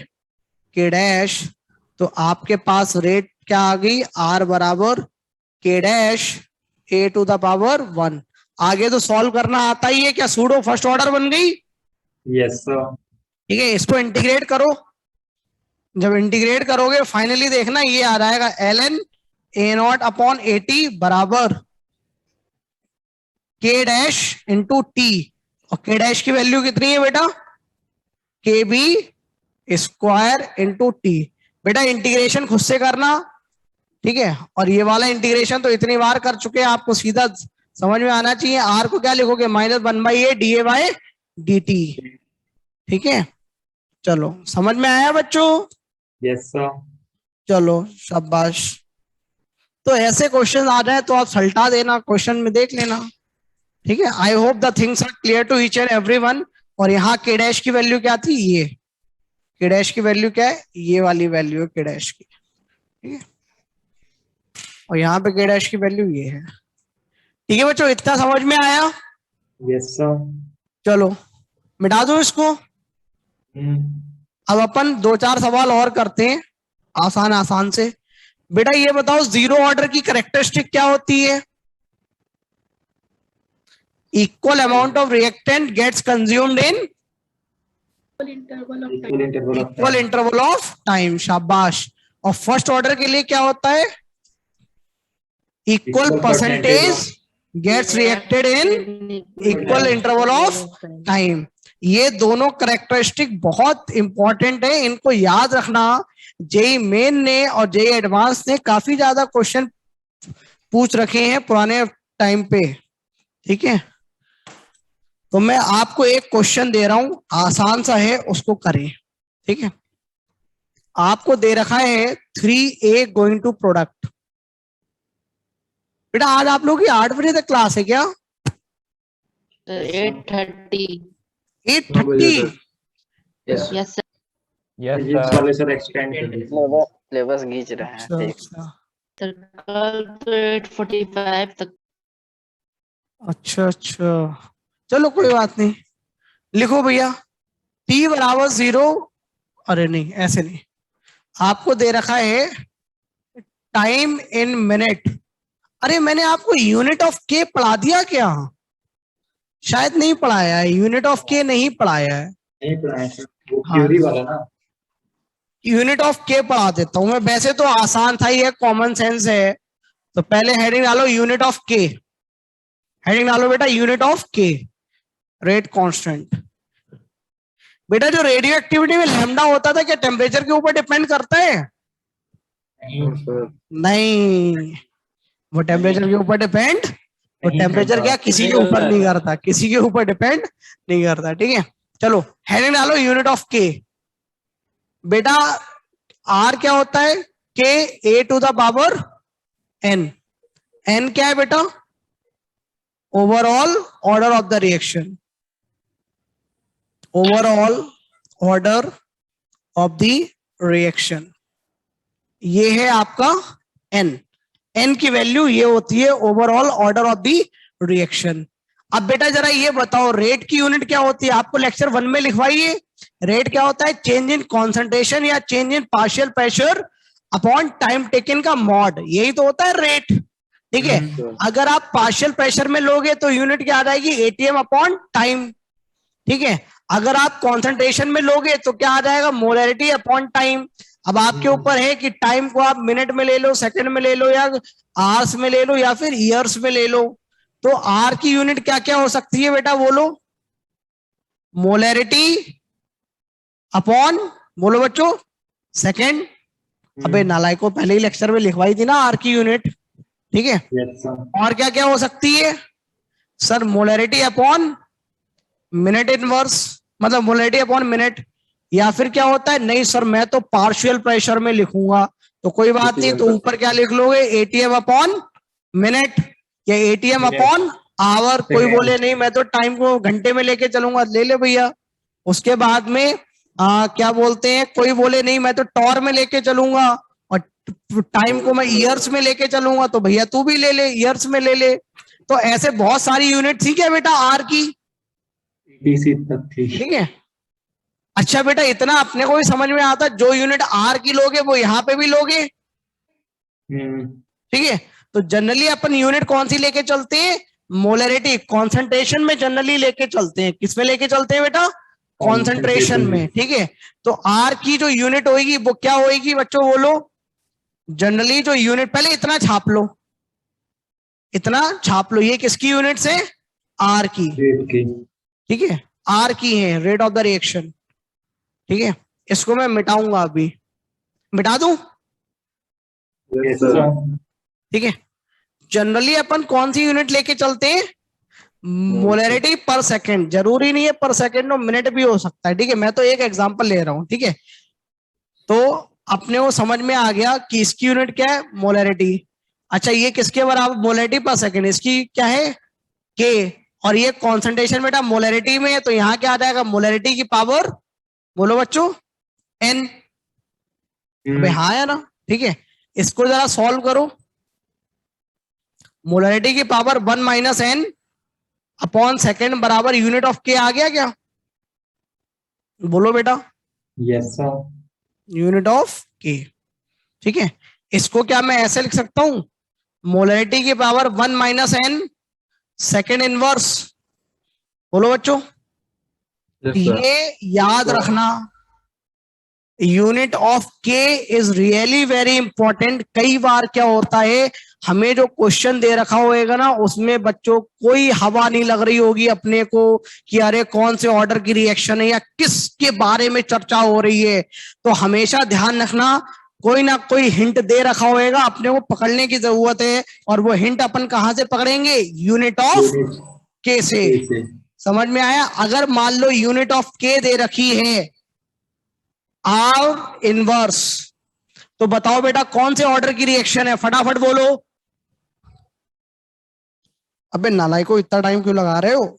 K dash. तो आपके पास रेट क्या आ गई? R बराबर K dash A to the power 1। आगे तो सॉल्व करना आता ही है क्या? सूडो फर्स्ट ऑर्डर बन गई। Yes sir. ठीक है, इसको इंटीग्रेट करो। जब इंटीग्रेट करोगे फाइनली देखना ये आ जाएगा ln A0 अपॉन AT बराबर K डैश इंटू T। और K डैश की वैल्यू कितनी है बेटा? KB square into T। बेटा इंटीग्रेशन खुद से करना, ठीक है, और ये वाला इंटीग्रेशन तो इतनी बार कर चुके हैं, आपको सीधा समझ में आना चाहिए। R को क्या लिखोगे? -1/A dA/dt। ठीक है, चलो समझ में आया बच्चों? Yes, sir. चलो शाबाश। तो ऐसे क्वेश्चन आ जाए तो आप सल्टा देना, क्वेश्चन में देख लेना, ठीक है। I hope the things are clear to each and everyone. और यहाँ के डैश की वैल्यू क्या थी? ये के डैश की वैल्यू क्या है? ये वाली वैल्यू है के डैश की, ठीक है। और यहाँ पे के डैश की वैल्यू ये है, ठीक है बच्चों, इतना समझ में आया? Yes, sir. चलो मिटा दो इसको। Hmm. अब अपन 2-4 सवाल और करते हैं आसान आसान से। बेटा ये बताओ, जीरो ऑर्डर की कैरेक्टरिस्टिक क्या होती है? Equal amount of reactant gets consumed in Equal interval of equal time. Interval of time. शाबाश। और फर्स्ट ऑर्डर के लिए क्या होता है? Equal Equal percentage gets reacted in equal interval of time. ये दोनों कैरेक्टरिस्टिक बहुत इंपॉर्टेंट है, इनको याद रखना। जेई मेन ने और जेई एडवांस ने काफी ज्यादा क्वेश्चन पूछ रखे हैं पुराने टाइम पे, ठीक है। तो मैं आपको एक क्वेश्चन दे रहा हूं, आसान सा है, उसको करें, ठीक है। आपको दे रखा है 3A गोइंग टू प्रोडक्ट। बेटा आज आप लोग की 8 बजे तक क्लास है क्या? 8:30। 8:30? Yes. Yes sir. Yes Physics sir. वाले सर extend कर दीजिए. सिलेबस खींच रहे हैं। अच्छा, ठीक। अच्छा सर कल तो 8:45 तक। अच्छा अच्छा, चलो कोई बात नहीं। लिखो भैया t बराबर 0, अरे नहीं ऐसे नहीं, आपको दे रखा है टाइम इन मिनट। अरे मैंने आपको यूनिट ऑफ के पढ़ा दिया क्या? शायद नहीं पढ़ाया है, यूनिट ऑफ के नहीं पढ़ाया है। नहीं पढ़ाया सर, वो हाँ। theory वाला ना. यूनिट ऑफ के पढ़ा देता हूं मैं, वैसे तो आसान था, ये कॉमन सेंस है। तो पहले हेडिंग डालो यूनिट ऑफ के, हेडिंग डालो बेटा यूनिट ऑफ के, रेट कांस्टेंट। बेटा जो रेडियो एक्टिविटी में लैम्डा होता था क्या टेम्परेचर के ऊपर डिपेंड करता है? नहीं, वो टेम्परेचर के ऊपर डिपेंड, वो नहीं टेम्परेचर करता। क्या किसी के ऊपर नहीं करता, किसी के ऊपर डिपेंड नहीं करता, ठीक है। चलो हेडिंग डालो यूनिट ऑफ के। बेटा आर क्या होता है? K A to the power n. N क्या है बेटा? Overall order of the reaction, overall order of the reaction, ये है आपका एन। एन की वैल्यू ये होती है overall order of the reaction. अब बेटा जरा ये बताओ रेट की यूनिट क्या होती है? आपको लेक्चर 1 में लिखवाइए। रेट क्या होता है? चेंज इन कॉन्सेंट्रेशन या change in partial pressure upon time taken का मॉड, यही तो होता है रेट, ठीक है। अगर आप पार्शियल प्रेशर में लोगे तो यूनिट क्या आ जाएगी? एटीएम अपॉन टाइम, ठीक है। अगर आप कॉन्सेंट्रेशन में लोगे तो क्या आ जाएगा? Molarity upon time. अब आपके ऊपर है कि टाइम को आप मिनट में ले लो, सेकंड में ले लो, या आवर्स में ले लो, या फिर ईयर्स में ले लो। तो आर की यूनिट क्या क्या हो सकती है बेटा? बोलो। मोलैरिटी अपॉन, बोलो बच्चों, सेकंड। अबे नालायको, पहले ही लेक्चर में लिखवाई थी ना आर की यूनिट, ठीक है। Yes, sir. और क्या क्या हो सकती है sir? Molarity upon minute inverse, मतलब मोलैरिटी अपॉन मिनट। या फिर क्या होता है? नहीं सर मैं तो पार्शियल प्रेशर में लिखूंगा, तो कोई बात नहीं, तो ऊपर क्या लिख लोगे? एटीएम अपॉन मिनट या एटीएम अपॉन आवर। कोई बोले नहीं मैं तो टाइम को घंटे में लेके चलूंगा, ले ले भैया। उसके बाद में क्या बोलते हैं, कोई बोले नहीं मैं तो टॉर में लेके चलूंगा और टाइम को मैं ईयर्स में लेके चलूंगा, तो भैया तू भी ले ले, ईयर्स में ले ले। तो ऐसे बहुत सारी यूनिट थी क्या बेटा आर की? DC तक थी. ठीक है। अच्छा बेटा इतना अपने को भी समझ में आता, जो यूनिट आर की लोगे वो यहाँ पे भी लोगे, ठीक है। तो जनरली अपन यूनिट कौन सी लेके चलते हैं? मोलैरिटी, कॉन्सेंट्रेशन में जनरली लेके चलते हैं। किसमें लेके चलते हैं बेटा? कॉन्सेंट्रेशन में, ठीक है। तो आर की जो यूनिट होगी वो क्या होगी बच्चों? बोलो। जनरली जो यूनिट, पहले इतना छाप लो, इतना छाप लो, ये किसकी यूनिट से? आर की, ठीक है। आर की है रेट ऑफ द रिएक्शन, ठीक है। इसको मैं मिटाऊंगा, अभी मिटा दूं, Yes, sir. ठीक है। जनरली अपन कौन सी यूनिट लेके चलते हैं? मोलैरिटी पर सेकंड, जरूरी नहीं है पर सेकंड और मिनट भी हो सकता है, ठीक है। मैं तो एक एग्जांपल ले रहा हूं, ठीक है। तो अपने को समझ में आ गया कि इसकी यूनिट क्या है, मोलैरिटी। अच्छा ये किसके बराबर, मोलैरिटी पर सेकंड, इसकी क्या है, के। और ये कॉन्सेंट्रेशन बेटा मोलैरिटी में है, तो यहाँ क्या आ जाएगा, मोलैरिटी की पावर, बोलो बच्चों, एन। भाई हाँ या ना, ठीक है। इसको जरा सॉल्व करो। मोलैरिटी की power 1 minus N upon second बराबर यूनिट ऑफ के आ गया क्या, बोलो बेटा, यस सर। यूनिट ऑफ के, ठीक है। इसको क्या मैं ऐसे लिख सकता हूं, मोलैरिटी की power 1 minus N second inverse, बोलो बच्चों। ये याद रखना, unit of K is really very important. कई बार क्या होता है, हमें जो क्वेश्चन दे रखा होएगा ना, उसमें बच्चों कोई हवा नहीं लग रही होगी अपने को कि अरे कौन से ऑर्डर की रिएक्शन है या किसके बारे में चर्चा हो रही है। तो हमेशा ध्यान रखना, कोई ना कोई हिंट दे रखा होएगा, अपने को पकड़ने की जरूरत है। और वो हिंट अपन कहां से पकड़ेंगे, यूनिट ऑफ के से। समझ में आया। अगर मान लो यूनिट ऑफ के दे रखी है आर इनवर्स, तो बताओ बेटा कौन से ऑर्डर की रिएक्शन है, फटाफट बोलो। अबे नालाई को इतना टाइम क्यों लगा रहे हो।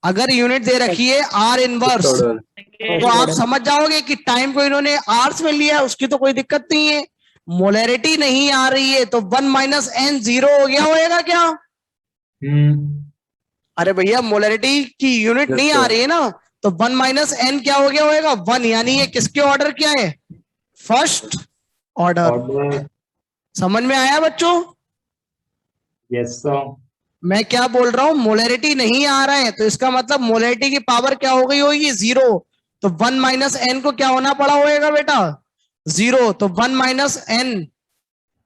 अगर यूनिट दे रखी है आर इनवर्स, तो आप समझ जाओगे कि टाइम को इन्होंने आर्स में लिया, उसकी तो कोई दिक्कत नहीं है। मोलैरिटी नहीं आ रही है तो 1 माइनस एन 0 हो गया होएगा क्या। अरे भैया मोलैरिटी की यूनिट नहीं आ रही है ना, तो 1 माइनस एन क्या हो गया होएगा, 1। यानी ये किसके ऑर्डर क्या है, फर्स्ट ऑर्डर। समझ में आया बच्चों। Yes sir. मैं क्या बोल रहा हूं, मोलैरिटी नहीं आ रहा है तो इसका मतलब मोलैरिटी की पावर क्या हो गई होगी, 0। तो 1 माइनस एन को क्या होना पड़ा होएगा बेटा, 0। तो 1 माइनस एन,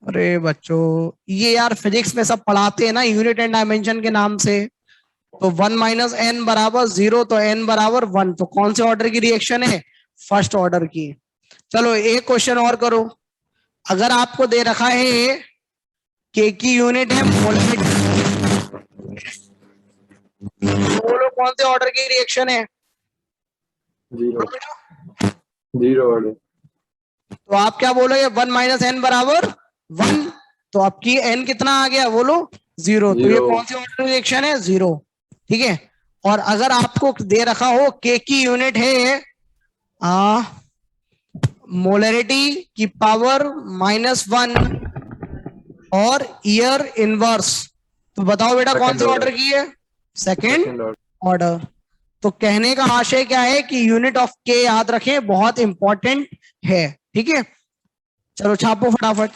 अरे बच्चों ये यार फिजिक्स में सब पढ़ाते हैं ना यूनिट एंड डायमेंशन के नाम से। तो 1 माइनस एन बराबर 0, तो एन बराबर 1। तो कौन से ऑर्डर की रिएक्शन है, फर्स्ट ऑर्डर की। चलो एक क्वेश्चन और करो। अगर आपको दे रखा है के की यूनिट है मोलैरिटी, बोलो कौन से ऑर्डर की रिएक्शन है, 0 ऑर्डर। तो आप क्या बोलोगे, 1 माइनस एन बराबर 1। तो आपकी एन कितना आ गया, बोलो 0। तो ये कौन सी ऑर्डर की रिएक्शन है, 0, ठीक है। और अगर आपको दे रखा हो के की यूनिट है मोलैरिटी की पावर -1 और ईयर इनवर्स, तो बताओ बेटा कौन से ऑर्डर की है, सेकंड ऑर्डर। तो कहने का आशय क्या है कि यूनिट ऑफ के याद रखें, बहुत इंपॉर्टेंट है, ठीक है। चलो छापो फटाफट,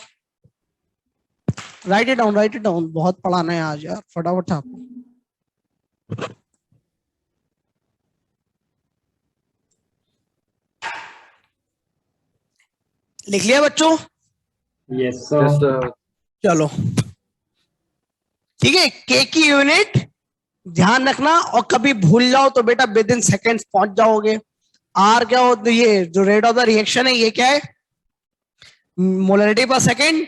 राइट इट डाउन, बहुत पढ़ाना है आज यार, फटाफट छापो। लिख लिया बच्चों, यस सर। चलो ठीक है। के की यूनिट ध्यान रखना, और कभी भूल जाओ तो बेटा विद इन सेकेंड्स पहुंच जाओगे। आर क्या होता है, ये जो रेट ऑफ द रिएक्शन है ये क्या है, मोलैरिटी पर सेकेंड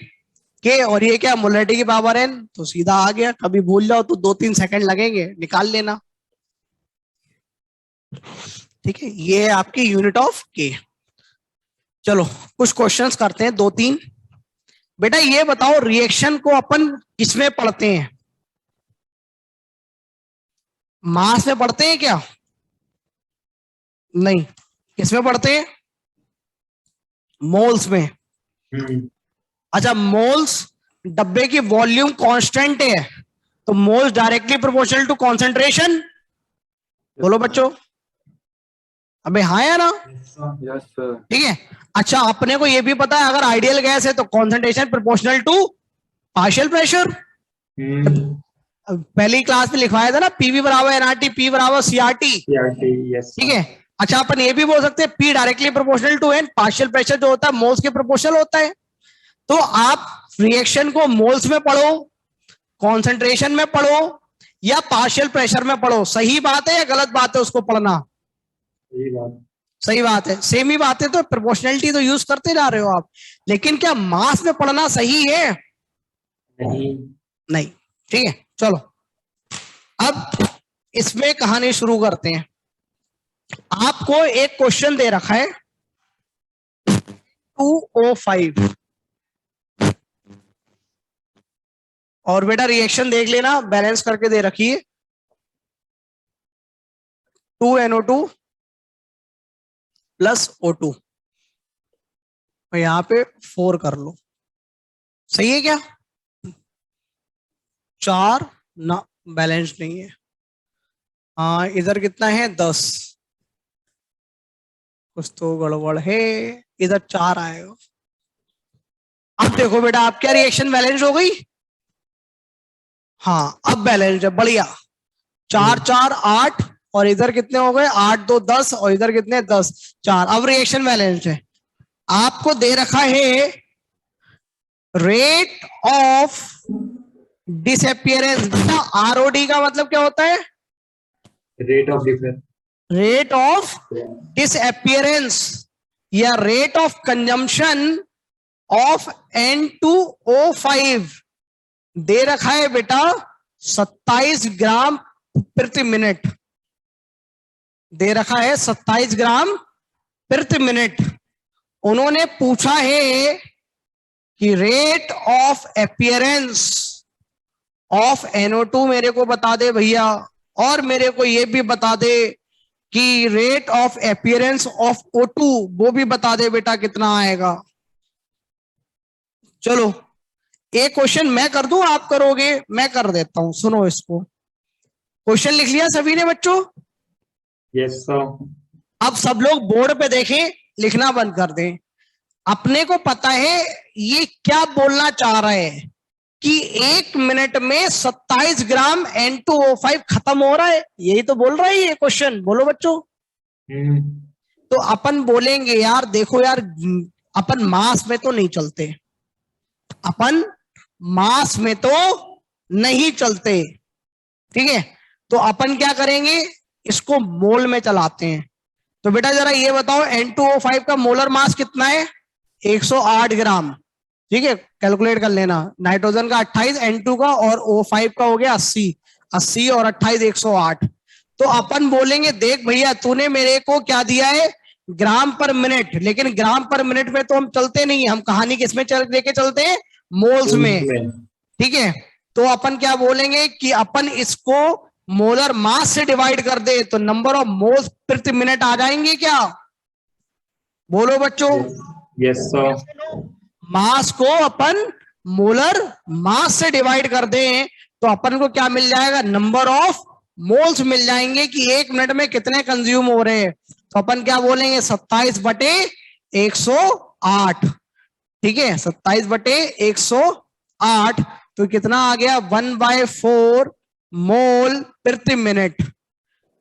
के, और ये क्या, मोलैरिटी की पावर एन। तो सीधा आ गया, कभी भूल जाओ तो 2-3 सेकंड लगेंगे, निकाल लेना, ठीक है। ये है आपकी यूनिट ऑफ के। चलो कुछ क्वेश्चंस करते हैं, 2-3। बेटा ये बताओ रिएक्शन को अपन किसमें पढ़ते हैं, मास में पढ़ते हैं क्या, नहीं, किसमें पढ़ते हैं, मोल्स में। अच्छा मोल्स डब्बे की वॉल्यूम कांस्टेंट है, तो moles directly proportional to concentration, बोलो बच्चों। अबे हाँ या ना, यस सर। ठीक है। अच्छा अपने को ये भी पता है अगर आइडियल गैस है तो concentration proportional to partial pressure. पहली क्लास में लिखवाया था ना, पीवी बराबर एनआरटी, पी बराबर सीआरटी, ठीक है। अच्छा अपन ये भी बोल सकते हैं P directly proportional to N, partial pressure जो होता है मोल्स के प्रोपोर्शनल होता है। तो आप रिएक्शन को मोल्स में पढ़ो, कॉन्सेंट्रेशन में पढ़ो, या पार्शियल प्रेशर में पढ़ो, सही बात है या गलत बात है उसको पढ़ना, सही बात है, सेम ही बात है। तो प्रोपोर्शनलिटी तो यूज करते जा रहे हो आप, लेकिन क्या मास में पढ़ना सही है, नहीं, ठीक है। चलो अब इसमें कहानी शुरू करते हैं। आपको एक क्वेश्चन दे रखा है 2O5 और बेटा रिएक्शन देख लेना, बैलेंस करके दे रखी है 2NO2 प्लस O2 और यहां पे 4 कर लो। सही है क्या? 4 ना बैलेंस नहीं है। हाँ इधर कितना है 10, कुछ तो गड़बड़ है, इधर 4 आएगा। अब देखो बेटा आप क्या रिएक्शन बैलेंस हो गई? हाँ अब बैलेंस है, बढ़िया। 4 4 8 और इधर कितने हो गए 8 2 10 और इधर कितने 10 4। अब रिएक्शन बैलेंस है। आपको दे रखा है रेट ऑफ डिसअपियरेंस। बेटा ROD का मतलब क्या होता है? Rate of difference. Rate of disappearance या rate of consumption of N2O5 दे रखा है बेटा 27 ग्राम प्रति मिनट। दे रखा है 27 ग्राम प्रति मिनट। उन्होंने पूछा है कि rate of appearance of NO2 मेरे को बता दे भैया, और मेरे को ये भी बता दे कि rate of appearance of O2 वो भी बता दे बेटा कितना आएगा। चलो एक क्वेश्चन मैं कर दूं, आप करोगे? मैं कर देता हूं, सुनो इसको। क्वेश्चन लिख लिया सभी ने बच्चों? Yes sir. अब सब लोग बोर्ड पे देखें, लिखना बंद कर दें। अपने को पता है ये क्या बोलना चाह रहे हैं कि 1 मिनट में 27 ग्राम N2O5 खत्म हो रहा है, यही तो बोल रहा है ये क्वेश्चन। बोलो बच्चों। तो अपन बोलेंगे यार देखो यार, अपन मास में तो नहीं चलते, अपन मास में तो नहीं चलते, ठीक है? तो अपन क्या करेंगे, इसको मोल में चलाते हैं। तो बेटा जरा ये बताओ N2O5 का मोलर मास कितना है? 108 ग्राम, ठीक है? कैलकुलेट कर लेना। नाइट्रोजन का 28, N2 का और O5 का हो गया 80। 80 और 28 108। तो अपन बोलेंगे देख भैया तूने मेरे को क्या दिया है ग्राम पर मिनट, लेकिन ग्राम पर मिनट में तो हम चलते नहीं, हम कहानी किसमें लेके चलते हैं? मोल्स में, ठीक है? तो अपन क्या बोलेंगे कि अपन इसको मोलर मास से डिवाइड कर दे तो नंबर ऑफ मोल्स प्रति मिनट आ जाएंगे क्या? बोलो बच्चों। Yes sir. मास को अपन मोलर मास से डिवाइड कर दें तो अपन को क्या मिल जाएगा? नंबर ऑफ मोल्स मिल जाएंगे कि 1 मिनट में कितने कंज्यूम हो रहे हैं। तो अपन क्या बोलेंगे 27/108, ठीक है? 27/108 तो कितना आ गया 1/4 मोल प्रति मिनट।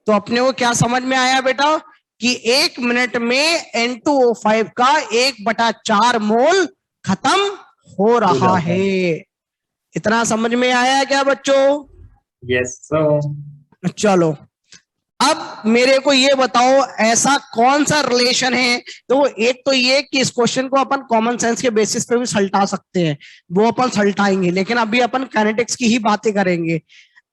तो अपने को क्या समझ में आया बेटा कि 1 मिनट में N2O5 का 1/4 मोल खत्म हो रहा है। इतना समझ में आया क्या बच्चों? Yes sir. चलो अब मेरे को ये बताओ ऐसा कौन सा रिलेशन है? तो एक तो ये कि इस क्वेश्चन को अपन कॉमन सेंस के बेसिस पे भी सलटा सकते हैं, वो अपन सलटाएंगे, लेकिन अभी अपन काइनेटिक्स की ही बातें करेंगे।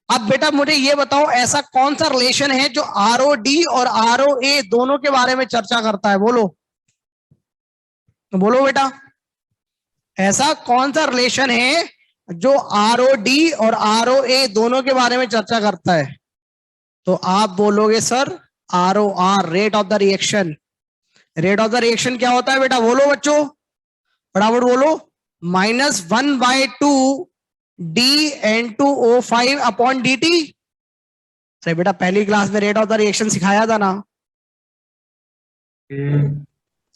अब बेटा मुझे ये बताओ ऐसा कौन सा रिलेशन है जो ROD और ROA दोनों के बारे में चर्चा करता है? बोलो तो बोलो बेटा, ऐसा कौन सा रिलेशन है जो ROD और ROA दोनों के बारे में चर्चा करता है? तो आप बोलोगे sir ROR, rate of the reaction. Rate of the reaction क्या होता है बेटा? बोलो बच्चों फटाफट बोलो। -1/2 dN2O5 अपॉन dt। अरे बेटा पहली क्लास में रेट ऑफ द रिएक्शन सिखाया था ना।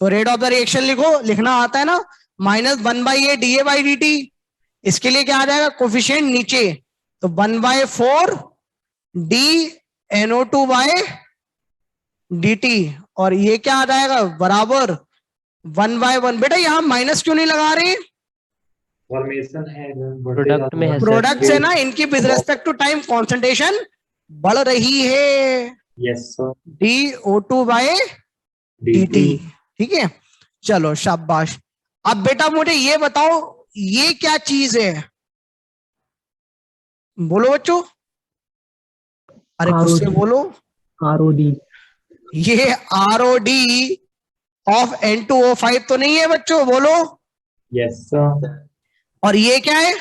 तो रेट ऑफ द रिएक्शन लिखो, लिखना आता है ना, -1/a dA/dt। इसके लिए क्या आ जाएगा कोफिशिएंट नीचे, तो 1/4 dNO2/dt और ये क्या आ जाएगा बराबर 1/1। बेटा यहां माइनस क्यों नहीं लगा रहे? फॉर्मेशन है प्रोडक्ट में है सर। प्रोडक्ट से ना इनकी with respect to time concentration बढ़ रही है। Yes sir. DO2/dt, ठीक है? चलो शाबाश। अब बेटा मुझे ये बताओ ये क्या चीज है? बोलो बच्चों। अरे खुद से बोलो। ROD। ये ROD ऑफ N2O5 तो नहीं है बच्चों, बोलो। Yes, sir. और ये क्या है?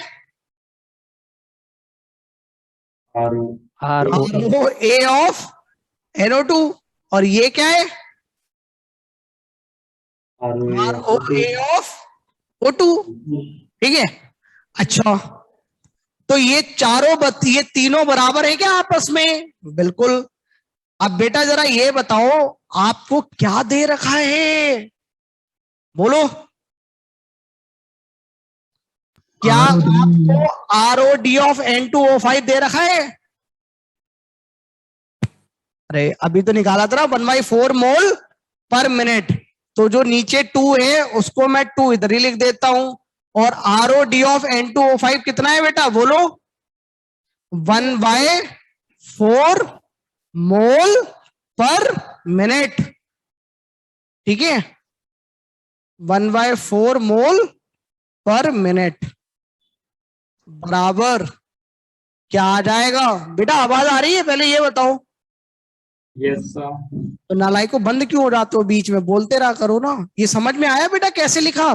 RO. ROA। ROA of NO2। और ये क्या है? ROA. ROA of O2। ठीक है। अच्छा, तो ये ये तीनों बराबर है क्या आपस में? बिल्कुल। अब बेटा जरा ये बताओ, आपको क्या दे रखा है? बोलो। क्या आपको ROD ऑफ N2O5 दे रखा है? अरे अभी तो निकाला था ना, 1/4 मोल पर मिनट। तो जो नीचे 2 है उसको मैं 2 इधर ही लिख देता हूं। और ROD ऑफ N2O5 कितना है बेटा, बोलो? 1/4 मोल पर मिनट। ठीक है, 1/4 मोल पर मिनट बराबर क्या आ जाएगा? बेटा आवाज आ रही है? पहले ये बताओ। Yes, sir. तो नालाई को बंद क्यों हो जाते हो बीच में? बोलते रहा करो ना। ये समझ में आया बेटा कैसे लिखा?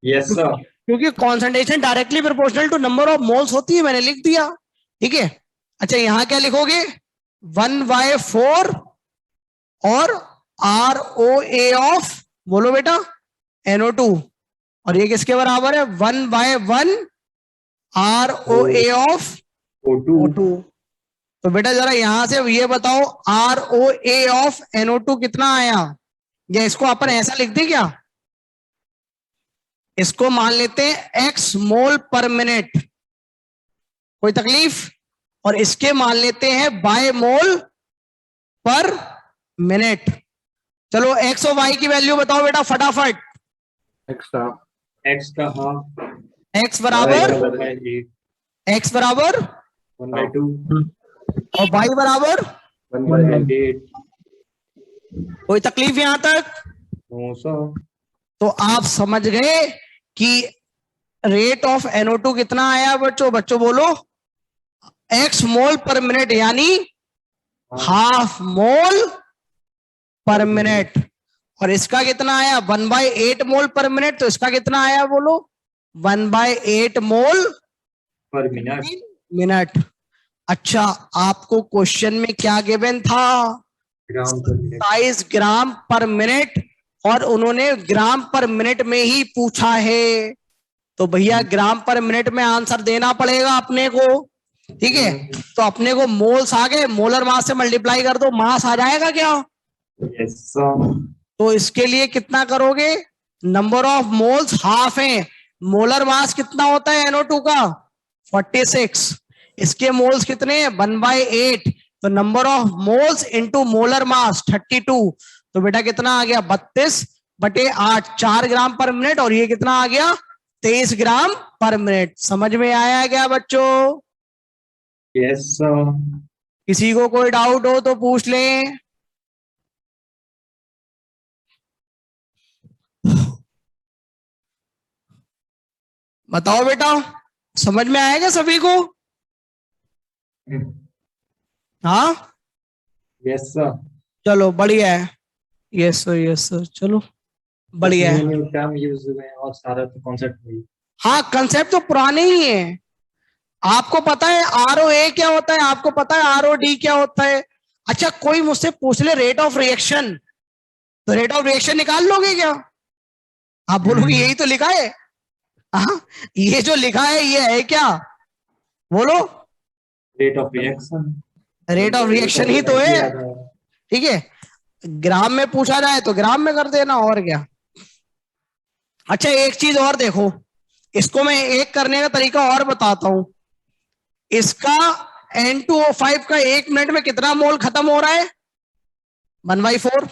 Yes, sir. क्योंकि concentration directly proportional to number of moles होती है, मैंने लिख दिया। ठीक है। अच्छा, यहां क्या लिखोगे? 1/4 और ROA ऑफ, बोलो बेटा, NO2। और ये किसके बराबर है? 1/1 ROA ऑफ O2. O2। तो बेटा जरा यहां से ये बताओ, ROA ऑफ NO2 कितना आया? या इसको अपन ऐसा लिख दे क्या? इसको मान लेते हैं x मोल पर मिनट, कोई तकलीफ? और इसके मान लेते हैं बाय मोल पर मिनट। चलो x और y की वैल्यू बताओ बेटा फटाफट। Extra. X का half. x बराबर 1/8. x बराबर 1/2. और y बराबर, 1/8. कोई तकलीफ यहां तक? No, sir. तो आप समझ गए कि रेट ऑफ NO2 कितना आया बच्चों? बच्चों बोलो, x मोल पर मिनट यानी हाफ मोल पर मिनट। और इसका कितना आया? 1/8 मोल पर मिनट। तो इसका कितना आया बोलो? 1/8 मोल Per minute. मिनट। अच्छा, आपको क्वेश्चन में क्या गिवन था? Gram per minute. 27 ग्राम पर मिनट, और उन्होंने ग्राम पर मिनट में ही पूछा है। तो भैया ग्राम पर मिनट में आंसर देना पड़ेगा अपने को। ठीक है, तो अपने को मोल्स आ गए, मोलर मास से मल्टीप्लाई कर दो, मास आ जाएगा क्या? Yes, sir. तो इसके लिए कितना करोगे? नंबर ऑफ मोल्स हाफ है, मोलर मास कितना होता है NO2 का? 46। इसके मोल्स कितने हैं? 1/8। तो number of moles into molar mass 32। तो बेटा कितना आ गया? 32/8, 4 ग्राम पर मिनट। और ये कितना आ गया? 23 ग्राम पर मिनट। समझ में आया क्या बच्चों? Yes, sir. किसी को कोई डाउट हो तो पूछ लें। बताओ बेटा, समझ में आएगा सभी को? हाँ, Yes, sir. चलो बढ़िया है। यस सर, यस सर, चलो बढ़िया है। न्यू टर्म यूज हुए हैं और सारा तो कॉन्सेप्ट वही। हाँ, कंसेप्ट तो पुराने ही है। आपको पता है ROA क्या होता है? आपको पता है ROD क्या होता है? अच्छा, कोई मुझसे पूछ ले रेट ऑफ रिएक्शन, तो रेट ऑफ रिएक्शन निकाल लोगे क्या? आप बोलोगे यही तो लिखा है। हाँ, ये जो लिखा है ये है क्या? बोलो। Rate of reaction. Rate of reaction ही तो है। ठीक है, ग्राम में पूछा जाए तो ग्राम में कर देना, और क्या। अच्छा, एक चीज और देखो, इसको मैं एक करने का तरीका और बताता हूं। इसका N2O5 का 1 मिनट में कितना मोल खत्म हो रहा है? 1/4।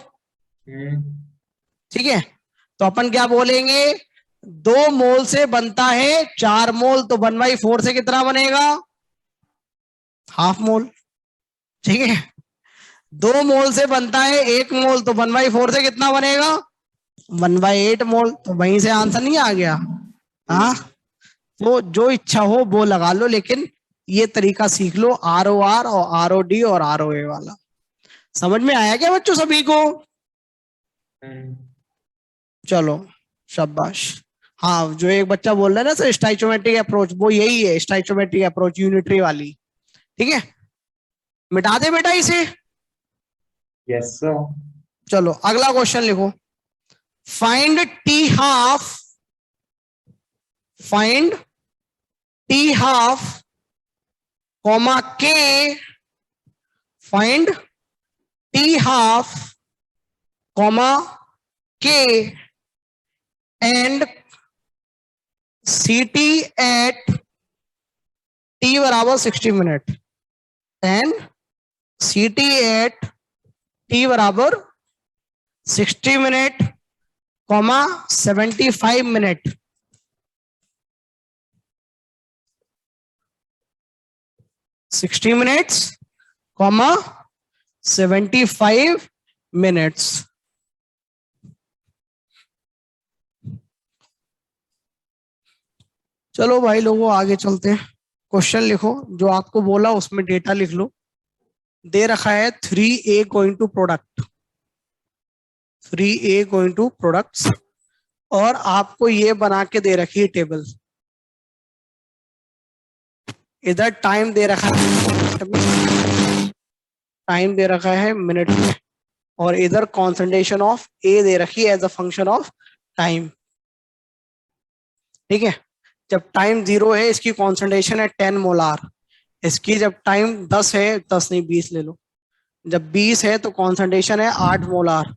ठीक है, तो अपन क्या बोलेंगे? 2 मोल से बनता है 4 मोल, तो 1/4 से कितना बनेगा? Half mole. ठीक है, 2 मोल से बनता है 1 मोल, तो 1/4 से कितना बनेगा? 1/8 मोल। तो वहीं से आंसर नहीं आ गया? हाँ, तो जो इच्छा हो वो लगा लो, लेकिन ये तरीका सीख लो, ROR और ROD और ROA वाला। समझ में आया क्या बच्चों सभी को? चलो शाबाश। हाँ, जो एक बच्चा बोल रहा है ना सर स्टाइचोमेट्रिक अप्रोच, वो यही है स्टाइचोमेट्रिक अप्रोच, यूनिटरी वाली। ठीक है, मिटा दे बेटा इसे। Yes, sir. चलो अगला क्वेश्चन लिखो। Find T half, find T half comma K, find T half comma K and CT at T बराबर 60 minute and CT at T बराबर 60 minute comma 75 minute. $60 minutes, comma 75 minutes। चलो भाई लोगों आगे चलते हैं। क्वेश्चन लिखो, जो आपको बोला उसमें डेटा लिख लो। दे रखा है 3A going to product, 3A going to products, और आपको ये बना के दे रखी है टेबल। इधर टाइम दे रखा है, टाइम दे रखा है मिनट में, और इधर कॉन्सेंट्रेशन ऑफ ए दे रखी है as a function of time. ठीक है, जब टाइम 0 है इसकी कॉन्सेंट्रेशन है 10 मोलार, इसकी जब टाइम 10 है, 10 नहीं 20 ले लो, जब 20 है तो कॉन्सेंट्रेशन है 8 मोलार,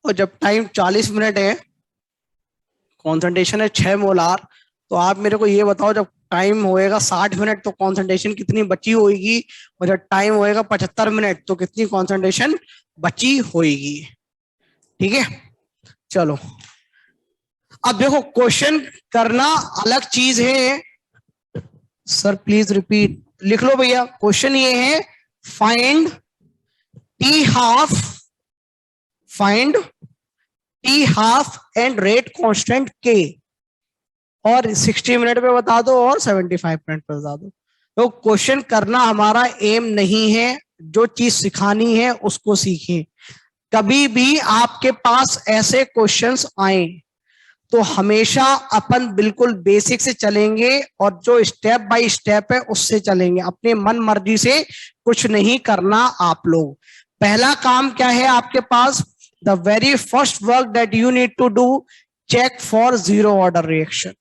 और जब टाइम 40 मिनट है कॉन्सेंट्रेशन है 6 मोलार। तो आप मेरे को ये बताओ, जब टाइम होएगा 60 मिनट तो कॉन्सेंट्रेशन कितनी बची होगी, और जब टाइम होएगा 75 मिनट तो कितनी कॉन्सेंट्रेशन बची होगी। ठीक है, चलो अब देखो क्वेश्चन करना अलग चीज है। सर प्लीज रिपीट, लिख लो भैया। क्वेश्चन ये है find T half, find T half and rate constant के, और 60 मिनट पे बता दो और 75 मिनट पे बता दो। तो क्वेश्चन करना हमारा एम नहीं है, जो चीज सिखानी है उसको सीखें। कभी भी आपके पास ऐसे क्वेश्चंस आए तो हमेशा अपन बिल्कुल बेसिक से चलेंगे, और जो स्टेप बाय स्टेप है उससे चलेंगे। अपने मन मर्जी से कुछ नहीं करना आप लोग। पहला काम क्या है आपके पास? The very first work that you need to do, check for zero order reaction.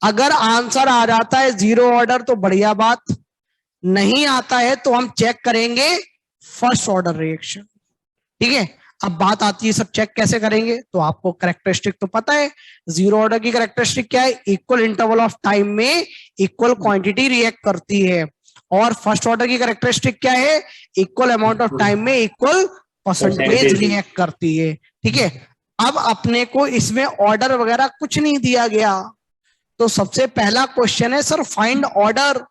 अगर आंसर आ जाता है जीरो ऑर्डर तो बढ़िया बात, नहीं आता है तो हम चेक करेंगे फर्स्ट ऑर्डर रिएक्शन। ठीक है, अब बात आती है सब चेक कैसे करेंगे। तो आपको कैरेक्टरिस्टिक तो पता है, जीरो ऑर्डर की कैरेक्टरिस्टिक क्या है? इक्वल इंटरवल ऑफ टाइम में इक्वल क्वांटिटी रिएक्ट करती है। और फर्स्ट ऑर्डर की कैरेक्टरिस्टिक क्या है? इक्वल अमाउंट ऑफ टाइम में इक्वल परसेंटेज रिएक्ट करती है। ठीक है, अब अपने को इसमें ऑर्डर वगैरह कुछ नहीं दिया गया, तो सबसे पहला क्वेश्चन है सर फाइंड ऑर्डर।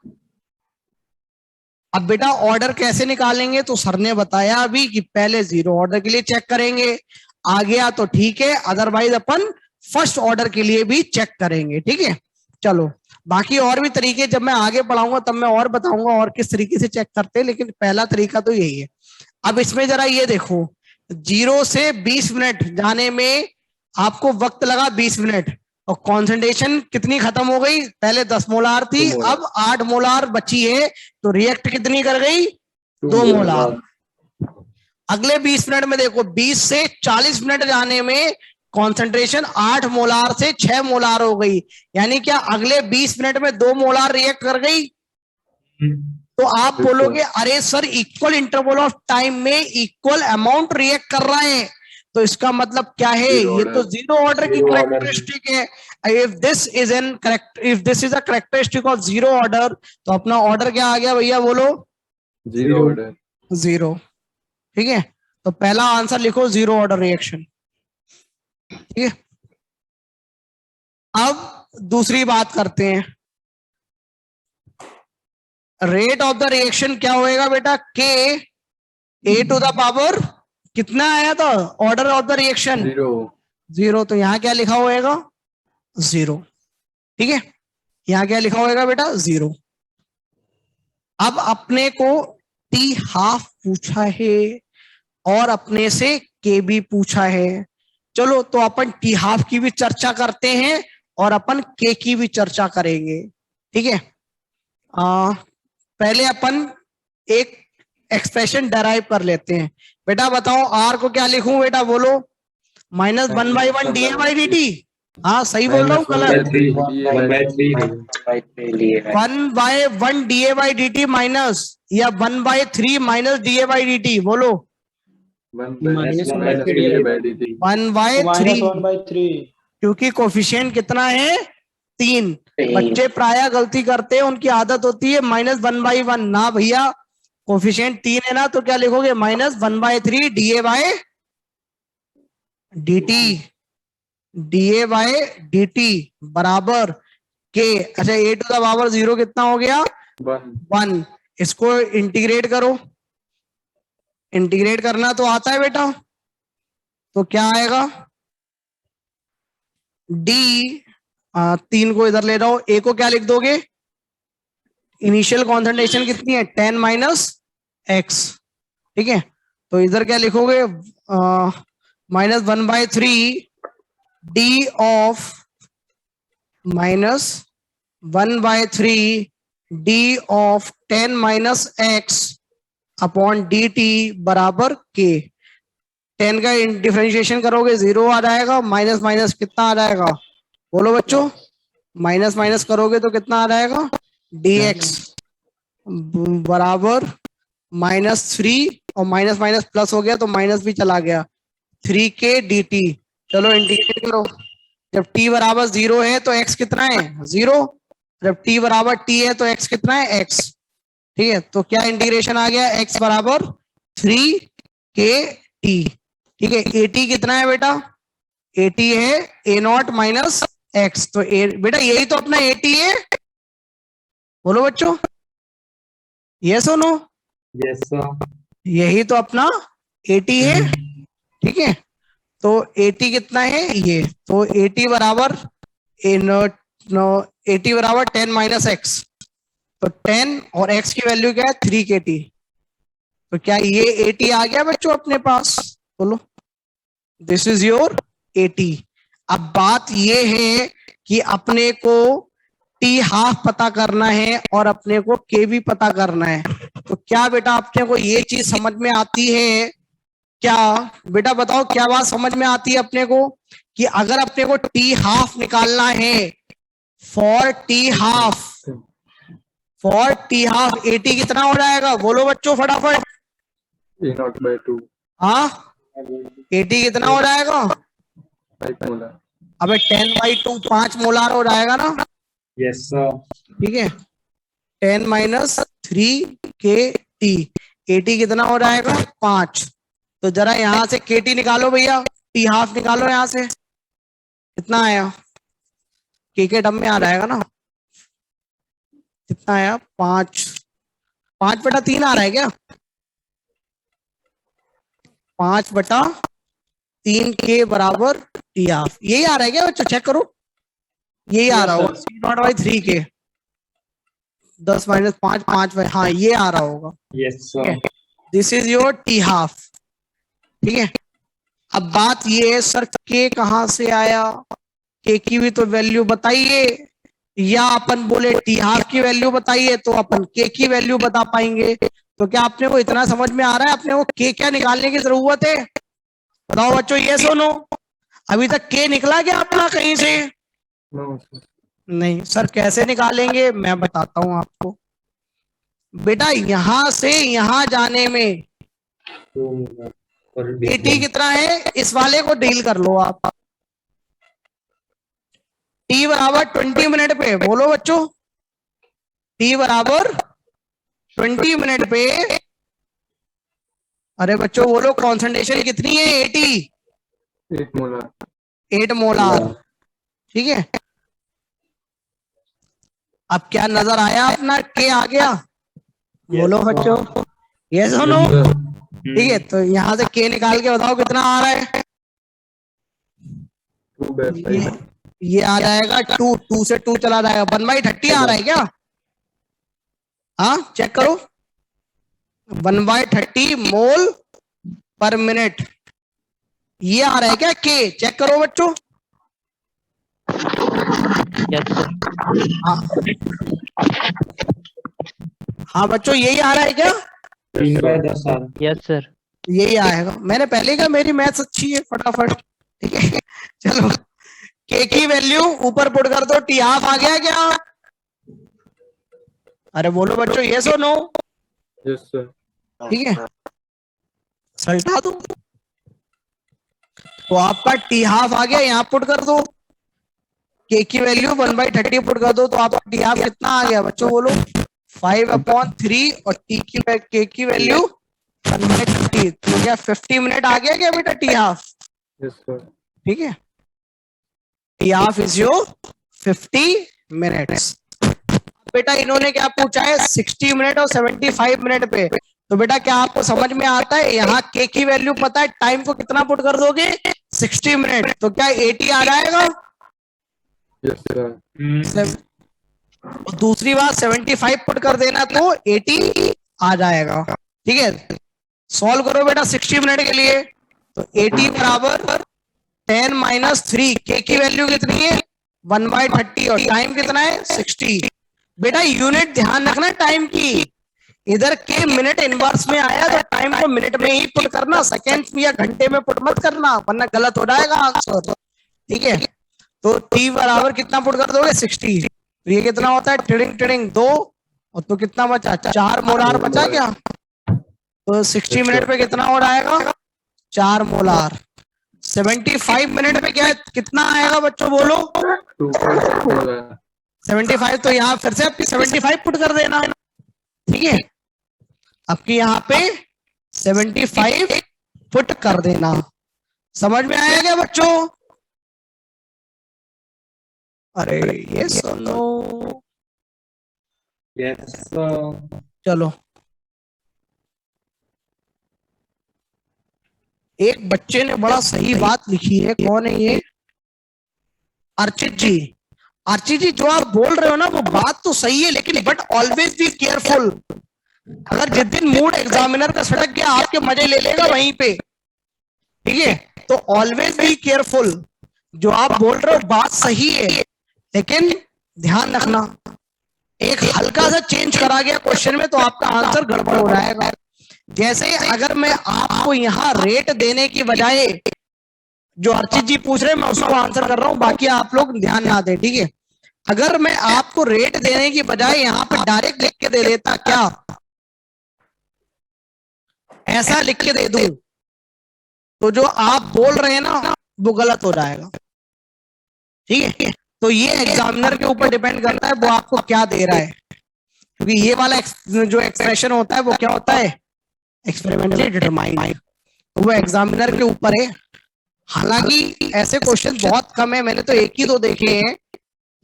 अब बेटा ऑर्डर कैसे निकालेंगे? तो सर ने बताया अभी कि पहले जीरो ऑर्डर के लिए चेक करेंगे, आ गया तो ठीक है, अदरवाइज अपन फर्स्ट ऑर्डर के लिए भी चेक करेंगे। ठीक है, चलो बाकी और भी तरीके जब मैं आगे पढ़ाऊंगा तब मैं और बताऊंगा और किस तरीके से चेक करते हैं, लेकिन पहला तरीका तो यही है। अब इसमें जरा ये देखो, 0 से 20 मिनट जाने में आपको वक्त लगा 20 मिनट, और कॉन्सेंट्रेशन कितनी खत्म हो गई? पहले 10 मोलार थी, अब 8 मोलार बची है, तो रिएक्ट कितनी कर गई? 2 मोलार। अगले 20 मिनट में देखो, 20 से 40 मिनट जाने में कॉन्सेंट्रेशन 8 मोलार से 6 मोलार हो गई, यानी क्या अगले 20 मिनट में 2 मोलार रिएक्ट कर गई। तो आप बोलोगे अरे sir equal interval of time में इक्वल अमाउंट रिएक्ट कर रहा है, तो इसका मतलब क्या है? ये तो जीरो ऑर्डर की कैरेक्टरिस्टिक है। If this is a characteristic of zero order, तो अपना ऑर्डर क्या आ गया भैया? बोलो जीरो ऑर्डर, जीरो। ठीक है, तो पहला आंसर लिखो जीरो ऑर्डर रिएक्शन। ठीक है, अब दूसरी बात करते हैं। रेट ऑफ द रिएक्शन क्या होएगा बेटा? के ए टू द पावर कितना आया था order of the reaction? Zero. Zero, तो यहां क्या लिखा होएगा? जीरो। ठीक है, यहाँ क्या लिखा होगा बेटा 0। अब अपने को टी हाफ पूछा है और अपने से के भी पूछा है। चलो तो अपन टी हाफ की भी चर्चा करते हैं और अपन के की भी चर्चा करेंगे, ठीक है। पहले अपन एक एक्सप्रेशन डराइव कर लेते हैं। बेटा बताओ आर को क्या लिखूं बेटा, बोलो। -1/1 dA/dt। हाँ सही बोल रहा हूँ गलत? 1/1 dA/dt माइनस या 1/3 माइनस dA/dt, बोलो। 1/3 1/3 क्योंकि कोफिशिएंट कितना है 3। बच्चे प्राय गलती करते हैं, उनकी आदत होती है -1/1। ना भैया, कोफिशिएंट 3 है ना, तो क्या लिखोगे -1/3 dA/dt बराबर के। अच्छा a⁻0 कितना हो गया 1। इसको इंटीग्रेट करो। इंटीग्रेट करना तो आता है बेटा, तो क्या आएगा d 3 को इधर ले जाओ, a को क्या लिख दोगे, इनिशियल कॉन्सेंट्रेशन कितनी है 10 - x, ठीक है। तो इधर क्या लिखोगे -1/3 d of -1/3 d of 10 - x upon dt बराबर k। 10 का डिफरेंशिएशन करोगे 0 आ जाएगा, माइनस माइनस कितना आ जाएगा, बोलो बच्चों। माइनस माइनस करोगे तो कितना आ जाएगा dx बराबर -3 और माइनस माइनस प्लस हो गया तो माइनस भी चला गया 3k dt। चलो इंटीग्रेट करो। जब t बराबर 0 है तो x कितना है 0, जब t बराबर t है तो x कितना है x, ठीक है। तो क्या इंटीग्रेशन आ गया x बराबर 3k t, ठीक है। at कितना है बेटा, at है a0 माइनस x, तो बेटा यही तो अपना at है, बोलो बच्चों, ये सुनो, Yes, sir. यही तो अपना at है, ठीक है। तो at कितना है ये, तो at बराबर 10 - x, तो 10 और x की वैल्यू क्या है 3kt। तो क्या ये at आ गया बच्चों अपने पास, बोलो। This is your at। अब बात ये है कि अपने को टी हाफ पता करना है और अपने को के भी पता करना है। तो क्या बेटा अपने को ये चीज समझ में आती है क्या, बेटा बताओ क्या बात समझ में आती है अपने को, कि अगर अपने को टी हाफ निकालना है फॉर टी हाफ एटी कितना हो जाएगा, बोलो बच्चों फटाफट। A0/2 हाँ एटी कितना हो जाएगा, 5 मोलर। अबे 10/2 5 मोलार हो जाएगा ना, Yes, sir. ठीक है। 10 - 3kt, at कितना हो जाएगा 5। तो जरा यहां से kt निकालो भैया, टी हाफ निकालो यहां से, कितना आया के टर्म में आ जाएगा ना, कितना आया 5/3 आ रहा है क्या, 5/3 के बराबर टी हाफ, यही आ रहा है क्या बच्चों, चेक करो, यही आ रहा होगा C0/3 के 10 - 5 5, हाँ ये आ रहा होगा। Yes, sir. This is your T half, ठीक है। अब बात ये है सर के कहां से आया, के की भी तो वैल्यू बताइए, या अपन बोले टी हाफ की वैल्यू बताइए तो अपन के की वैल्यू बता पाएंगे। तो क्या अपने को इतना समझ में आ रहा है अपने को के क्या निकालने की जरूरत है, बताओ बच्चों ये सुनो। अभी तक के निकला क्या अपना कहीं से, नहीं सर कैसे निकालेंगे मैं बताता हूं आपको। बेटा यहां से यहां जाने में टी कितना है, इस वाले को डील कर लो आप, टी बराबर 20 मिनट पे, बोलो बच्चों, टी बराबर 20 मिनट पे, अरे बच्चों बोलो कॉन्सेंट्रेशन कितनी है 8 मोलर। 8 मोलार, ठीक है। अब क्या नजर आया अपना के आ गया, बोलो बच्चों, ये सुनो, ठीक है। तो यहां से के निकाल के बताओ कितना आ रहा है, 2/5 ये आ जाएगा 2, 2 से 2 चला जाएगा, 1/30 आ रहा है क्या? हाँ चेक करो, 1/30 मोल पर मिनट, ये आ रहा है क्या के? चेक करो बच्चों। Yes sir. हाँ बच्चों यही आ रहा है क्या? 3/10 यस सर। यही आएगा। मैंने पहले कहा मेरी मैथ्स अच्छी है, फटाफट। ठीक है चलो, के की वैल्यू ऊपर पुट कर दो, टी हाफ आ गया क्या? अरे बोलो बच्चों, ये सो नो? Yes, sir. ठीक है, सल्टा दो तो आपका टी हाफ आ गया, यहाँ पुट कर दो। के की वैल्यू 1/30 पुट कर दो तो आपका टी हाफ कितना आ गया बच्चों बोलो? 5/3 और के की वैल्यू 1/30, तो क्या 50 मिनट आ गया क्या बेटा टी हाफ? Yes, sir. ठीक है, T half is your 50 minutes. बेटा इन्होंने क्या पूछा है 60 मिनट और 75 मिनट पे, तो बेटा क्या आपको समझ में आता है? यहाँ के की वैल्यू पता है, टाइम को कितना पुट कर दोगे? 60 मिनट, तो क्या 80 आ जाएगा? Yes, sir. और दूसरी बात 75 पुट कर देना तो 80 आ जाएगा। ठीक है, सॉल्व करो बेटा 60 मिनट के लिए, तो 80 बराबर 10 - 3, के की वैल्यू कितनी है? 1/30 और टाइम कितना है? 60। बेटा यूनिट ध्यान रखना टाइम की, इधर के मिनट इनवर्स में आया तो टाइम को मिनट में ही पुट करना, सेकेंड या घंटे में पुट मत करना, वरना गलत हो जाएगा आंसर। ठीक है, तो टी बराबर कितना पुट कर दोगे? 60। तो ये कितना होता है? टिडिंग टिडिंग 2, और तो कितना बचा? 4 मोलार बचा क्या? तो 60 मिनट पे कितना हो जाएगा? 4 मोलार। 75 मिनट पे क्या कितना आएगा बच्चों बोलो? 2.6 molar. 75, तो यहाँ फिर से आपकी 75 पुट कर देना। ठीक है, आपकी यहाँ पे 75 पुट कर देना। समझ में आया क्या बच्चों? अरे ये सुनो, Yes, sir. चलो एक बच्चे ने बड़ा सही बात लिखी है, कौन है ये? अर्चित जी। अर्चित जी, जो आप बोल रहे हो ना वो बात तो सही है, लेकिन बट ऑलवेज बी केयरफुल। अगर जिस दिन मूड एग्जामिनर का सड़क गया आपके मजे ले लेगा वहीं पे, ठीक है, तो ऑलवेज बी केयरफुल। जो आप बोल रहे हो बात सही है, लेकिन ध्यान रखना एक हल्का सा चेंज करा गया क्वेश्चन में तो आपका आंसर गड़बड़ हो जाएगा। जैसे अगर मैं आपको यहाँ रेट देने की बजाय जो अर्चित जी पूछ रहे हैं मैं उसको आंसर कर रहा हूँ, बाकी आप लोग ध्यान ना दें। ठीक है, अगर मैं आपको रेट देने की बजाय यहाँ पे डायरेक्ट लिख के दे देता, क्या ऐसा लिख के दे दूं, तो जो आप बोल रहे हैं ना वो गलत हो जाएगा। ठीक है, तो ये एग्जामिनर के ऊपर डिपेंड करता है वो आपको क्या दे रहा है, क्योंकि ये वाला जो एक्सप्रेशन होता है वो क्या होता है? एक्सपेरिमेंटली डिटरमाइंड, तो वो एग्जामिनर के ऊपर है। हालांकि ऐसे क्वेश्चन बहुत कम है, मैंने तो एक ही दो देखे हैं,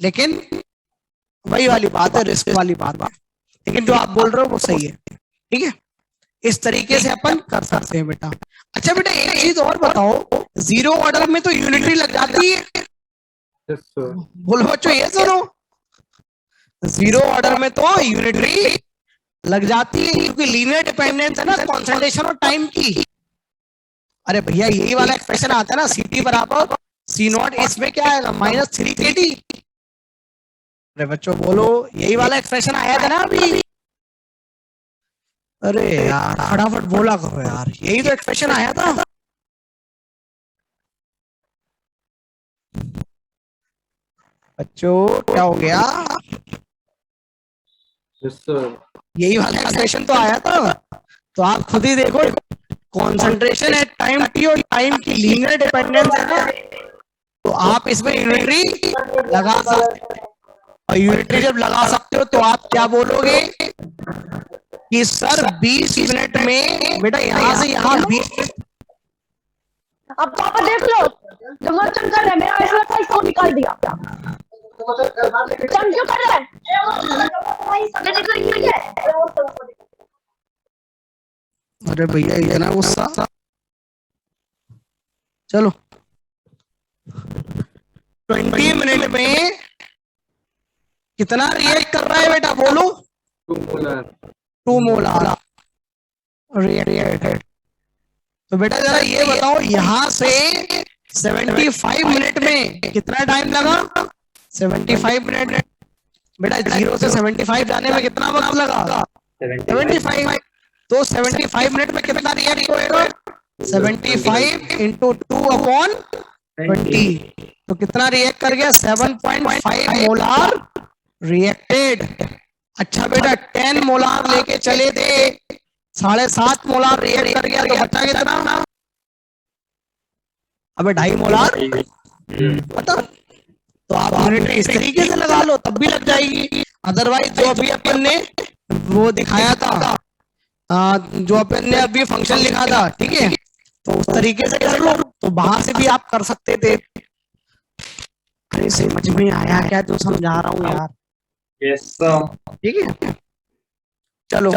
लेकिन वही वाली बात है, रिस्क वाली बात है। लेकिन जो आप बोल रहे हो वो सही है। ठीक है, इस तरीके से अपन कर सकते हैं बेटा। अच्छा बेटा एक चीज और बताओ, जीरो ऑर्डर में तो यूनिटरी लग जाती है? Yes, sir. बोलो बच्चों ये सुनो, जीरो ऑर्डर में तो यूनिटरी लग जाती है, क्योंकि लीनियर डिपेंडेंस है ना कंसंट्रेशन और टाइम की। अरे भैया यही वाला एक्सप्रेशन आता है ना, सीटी बराबर सी नॉट, इसमें क्या आएगा? -3 kT। अरे बच्चों बोलो, यही वाला एक्सप्रेशन आया था ना अभी? अरे यार फटाफट बोला करो यार, यही तो एक्सप्रेशन आया था। बच्चों क्या हो गया? Yes, sir. यही वाला एक्सप्रेशन तो आया था, तो आप खुद ही देखो, कंसंट्रेशन एट टाइम टी और टाइम की लीनियर डिपेंडेंस है ना, तो आप इसमें यूनिटरी लगा सकते हो। और यूनिटरी जब लगा सकते हो तो आप क्या बोलोगे कि सर 20 मिनट में, बेटा यहाँ से यहाँ 20 मिनट। अब पापा देख लो, जो मत चम कर रहा है, मेरा ऐसा लगता है इसको निकाल दिया। चम क्यों कर रहा है? मैंने तो ये है। अरे भैया ये ना गुस्सा, चलो 20 मिनट में कितना रिएक्ट कर रहा है बेटा, बोलो। 2 मोलर 2 मोलार रिएक्टेड। तो बेटा जरा ये बताओ, यहां से 75 मिनट में कितना टाइम लगा? 75 मिनट। बेटा 0 से 75 जाने में कितना वक्त लगा? 75। तो 75 मिनट में कितना रिएक्ट होएगा? 75 इंटू 2/20। तो कितना रिएक्ट कर गया? 7.5 मोलार रिएक्टेड। अच्छा बेटा 10 मोलार लेके चले थे, 7.5 मोलार रिएक्ट कर गया, तो बचा कितना? अबे 2.5 मोलार पता। तो आप यूनिट इस तरीके से लगा लो तब भी लग जाएगी। अदरवाइज जो अभी अपन ने वो दिखाया था, जो अपन ने अभी फंक्शन लिखा था, ठीक है, तो उस तरीके से कर लो, तो बाहर से भी आप कर सकते थे। अरे समझ में आया क्या जो समझा रहा हूँ यार? Yes sir. ठीक है, चलो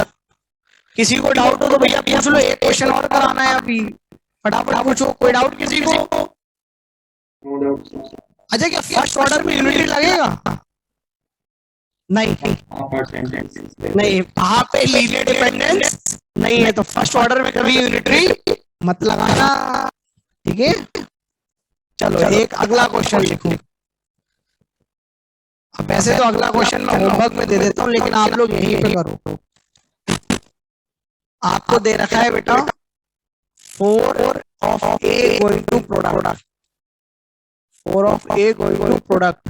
किसी को डाउट हो तो भैया पूछ लो। एक क्वेश्चन और कराना है अभी, फटाफट पूछो। कोई डाउट किसी को? अच्छा क्या फर्स्ट ऑर्डर में यूनिटरी लगेगा? नहीं नहीं, वहां पे लीनियर डिपेंडेंस नहीं है, तो फर्स्ट ऑर्डर में कभी यूनिटरी मत लगाना। ठीक है, चलो एक अगला क्वेश्चन लिखो। अब वैसे तो अगला क्वेश्चन मैं होमवर्क में दे देता हूँ, लेकिन आप लोग यहीं पे करो। आपको दे रखा है बेटा 4 of A going to product, 4 of A going to product,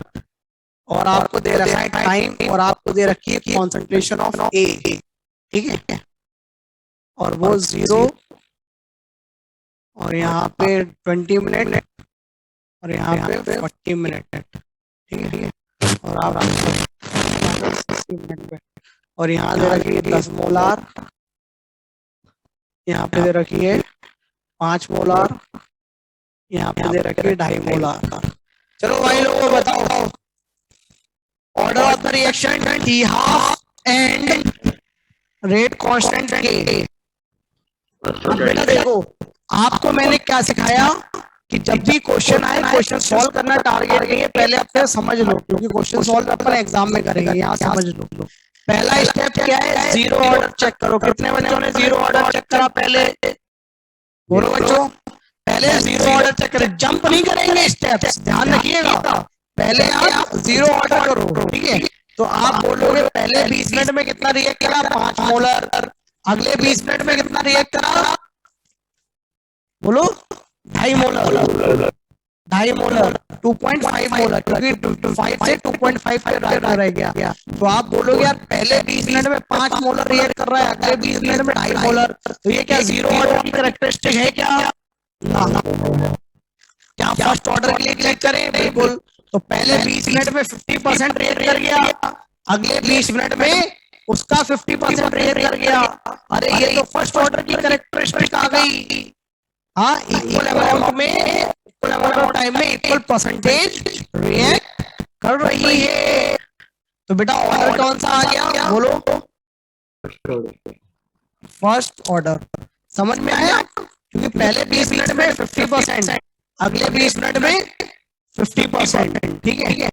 और आपको दे रखा है टाइम, और आपको दे रखी है कॉन्सेंट्रेशन ऑफ A। ठीक है, और वो 0, और यहाँ पे 20 मिनट, और यहाँ पे 40 मिनट। ठीक है, और आप 60 मिनट पे, और यहाँ दे रखी है 10 मोलार, यहाँ पे दे रखी है 5 मोलार, यहाँ पे दे रखी है 2.5 मोलार। चलो भाई लोगों बताओ, order of the reaction T half and rate constant के। अब बेटा देखो, आपको मैंने क्या सिखाया कि जब भी क्वेश्चन आए, क्वेश्चन सॉल्व करना टारगेट नहीं है, पहले अपने समझ लो, क्योंकि क्वेश्चन सॉल्व अपन एग्जाम में करेंगे। यहाँ समझ लो, पहला स्टेप क्या है? 0 ऑर्डर चेक करो। कितने बच्चों ने 0 ऑर्डर चेक करा? पहले बोलो बच्चों, पहले 0 ऑर्डर चेक करें। जंप नहीं करेंगे, स्टेप्स ध्यान रखिएगा। पहले आप 0 ऑर्डर करो, ठीक है। तो आप बोलोगे पहले 20 मिनट में कितना रिएक्ट करा? 5 मोलर। अगले 20 मिनट में कितना रिएक्ट करा? बोलो 2.5 मोलर। 2.5 मोलर, 2.5 मोलर, क्योंकि 5 से 2.5 पे रह गया। तो आप बोलोगे यार पहले 20 मिनट में 5 मोलर रिएक्ट कर रहा है, अगले 20 मिनट में 2.5 मोलर। तो ये क्या 0 ऑर्डर की कैरेक्टरिस्टिक है क्या? ना। क्या फर्स्ट ऑर्डर के लिए क्लिक करें? बिल्कुल। तो पहले 20 मिनट में 50% रिएक्ट कर गया, अगले 20 मिनट में उसका 50% रिएक्ट कर गया। अरे ये तो फर्स्ट ऑर्डर की कैरेक्टरिस्टिक आ गई। हाँ, इक्वल अमाउंट में, इक्वल अमाउंट ऑफ टाइम में इक्वल परसेंटेज रिएक्ट कर रही है। तो बेटा ऑर्डर कौन सा आ गया? बोलो फर्स्ट ऑर्डर। समझ में आया? क्योंकि पहले 20 मिनट में 50%, अगले 20 मिनट में 50%। ठीक है,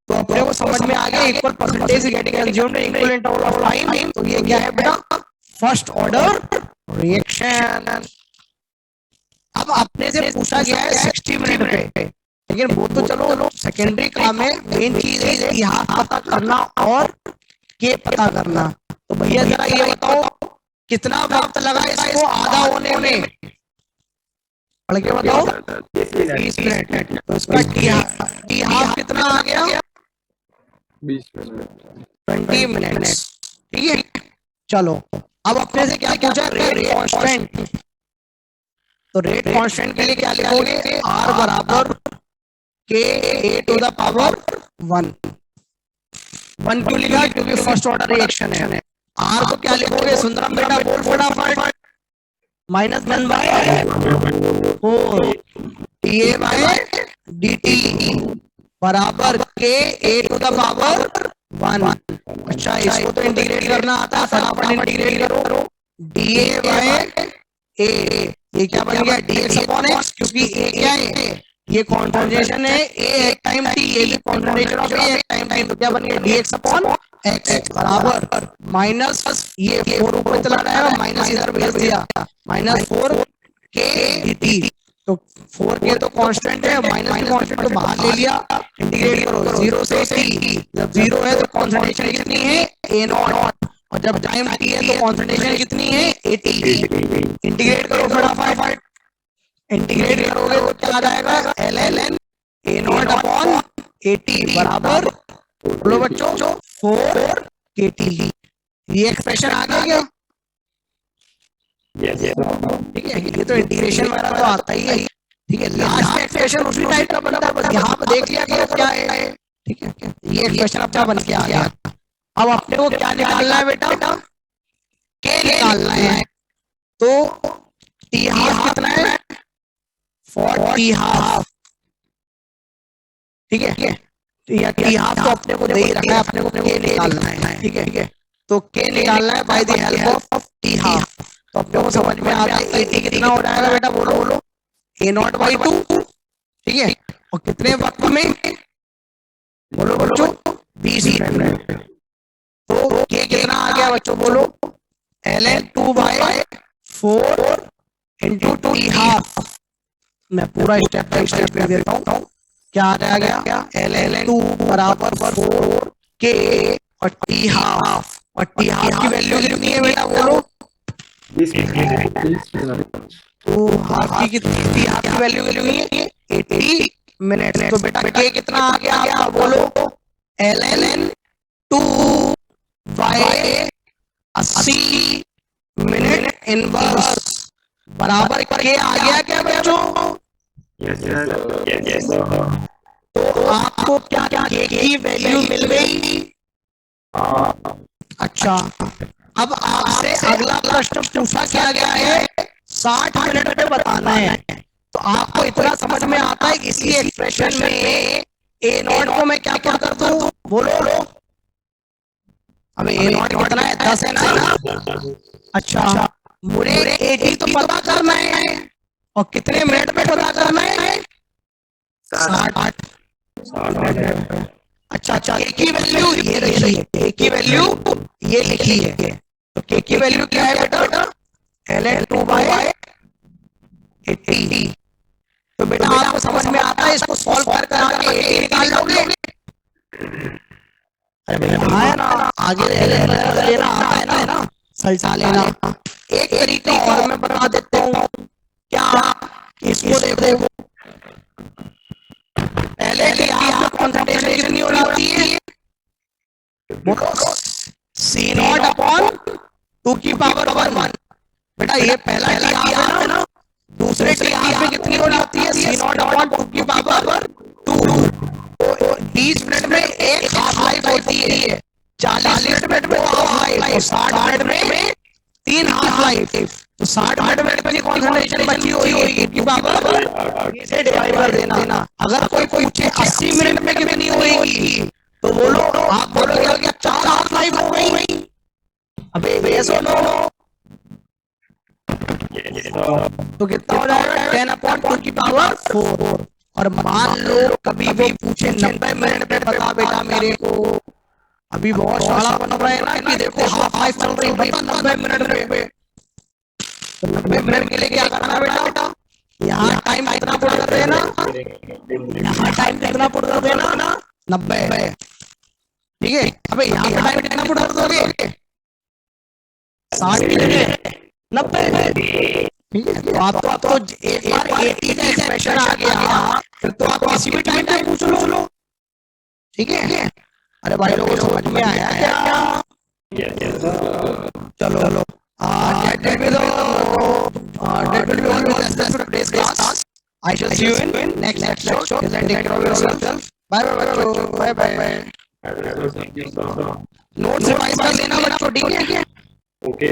तो अपने को समझ में आ गया equal percentage getting consumed equal interval of time. तो ये क्या है बेटा? First order reaction. अब अपने से पूछा गया है 60 मिनट पे, लेकिन वो तो चलो सेकेंडरी काम है। मेन चीज है इतिहास पता करना और के पता करना। तो भैया जरा ये बताओ कितना वक्त लगा इसको आधा होने में? पढ़ के बताओ। 20 मिनट। तो इसका इतिहास कितना आ गया? 20 मिनट 20 मिनट। ठीक है, चलो अब अपने से क्या पूछा? Rate constant. तो रेट कांस्टेंट के लिए क्या लिखोगे? R बराबर K A to the power 1। 1 क्यों लिखा? क्योंकि फर्स्ट ऑर्डर रिएक्शन है। R को क्या लिखोगे? सुंदरम बेटा बोल फटाफट। -1 बाय 4 TA बाय DT बराबर K A to the power 1। अच्छा, इसको तो इंटीग्रेट करना आता है, फटाफट इंटीग्रेट करो। DA बाय A, ये क्या बन गया? dx अपॉन x, क्योंकि a क्या है? ये कॉन्सेंट्रेशन है ए टाइम टी, ये भी concentration of A time T, तो क्या बन गया dx अपॉन x बराबर माइनस ये 4 ऊपर चला जाएगा, माइनस इधर भेज दिया, माइनस 4 के dt, तो 4 के तो कांस्टेंट है, माइनस कांस्टेंट तो बाहर ले लिया, इंटीग्रेट करो 0 से t, जब 0 है तो कॉन्सेंट्रेशन कितनी है a नॉट, और जब टाइम t है तो कॉन्सेंट्रेशन कितनी है at, इंटीग्रेट करो फटाफट, इंटीग्रेट करोगे तो क्या आ जाएगा ln a not upon at बराबर, बोलो बच्चों 4 kt, ये एक्सप्रेशन आ गया क्या? ठीक है, ये तो इंटीग्रेशन वाला तो आता ही है, ठीक है, लास्ट एक्सप्रेशन उसी टाइप का बनता है, बस यहाँ पर देख लिया कि क्या है, ठीक है, ये एक्सप्रेशन अपना बन के आ गया। अब अपने को क्या निकालना है बेटा, के निकालना है, तो टी हाफ कितना है 40 हाफ, ठीक है, टी हाफ तो अपने को दे ही रखा है, अपने को के निकालना है, ठीक है, तो के निकालना है by the help of T half, तो अपने को समझ में आ गया एटी कितना हो जाएगा बेटा, बोलो ए नॉट बाई 2, ठीक है, और कितने वक्त में, बोलो 20 मिनट, तो के कितना आ गया बच्चों, बोलो ln 2/4 इंटू टी हाफ, मैं पूरा स्टेप बाय स्टेप लिख देता हूँ, क्या आ जाएगा ln 2 बराबर 4 के और टी हाफ, और टी हाफ की वैल्यू कितनी है बेटा, बोलो 20 मिनट। तो हाफ की कितनी, हाफ की वैल्यू कितनी है 80 मिनट, तो बेटा के कितना आ गया, बोलो ln 2/80 मिनट इनवर्स बराबर के आ गया क्या बच्चों? तो आपको क्या के की वैल्यू मिल गई? अच्छा, अब आपसे अगला प्रश्न पूछा क्या गया है, 60 मिनट में बताना है, तो आपको इतना समझ में आता है, इसी एक्सप्रेशन में ए नॉट को मैं क्या कर दूं, बोलो, अब ए नॉट कितना है 10 है ना, अच्छा मुझे 80 तो पता करना है, और कितने मिनट में पता करना है 60, अच्छा, के की वैल्यू ये रही है, के की वैल्यू ये लिखी है, तो के की वैल्यू क्या है बेटा, ln 2/80, तो बेटा आपको समझ में आता है, इसको सॉल्व कर आगे 80 निकाल लोगे, अरे भैया है ना, आगे लेना आता है ना, सलसा लेना, एक तरीका और मैं बता देता हूँ, क्या, इसको देखो, पहले की आप कॉन्सेंट्रेशन कितनी होती है, सी नॉट अपॉन 2 की पावर 1, बेटा ये पहला टी हाफ है ना, दूसरे टी हाफ में कितनी होती है, सी नॉट अपॉन 2 की पावर 2, तो 20 मिनट में एक हाफ लाइफ होती है, 40 मिनट में 2 हाफ लाइफ, 60 मिनट में 3 हाफ लाइफ, तो 60 मिनट में कितनी कॉन्सेंट्रेशन बची हुई है, की पावर से डिवाइड कर देना, अगर कोई पूछे 80 मिनट में कितनी होगी, तो बोलो, आप बोलोगे क्या 4 हाफ लाइफ हो गई, अबे ये सुनो, तो कितना हो जाएगा 10/2 की पावर 4, और मान लो कभी वो पूछे 90 मिनट पे बता बेटा मेरे को, अभी बहुत सारा बन रहा है ना कि देखो हाफ लाइफ चल रही है 90 मिनट पे, तो 90 मिनट के लिए क्या करना बेटा, यहाँ टाइम कितना पुट कर देना, यहाँ टाइम कितना पुट कर देना ना 90, ठीक है, अबे यहाँ पे टाइम कितना पुट कर दोगे 60 मिनट 90, ठीक है, तो आपको एक बार 80 का एक्सप्रेशन आ गया, फिर तो आप किसी भी टाइम पे पूछ लो, ठीक है, अरे भाई लोगों को समझ में आया क्या, चलो that will be all for today's class. I shall see you in next lecture. Take care of yourself. Bye bye. Notes revise कर लेना बच्चों, ठीक है? ओके।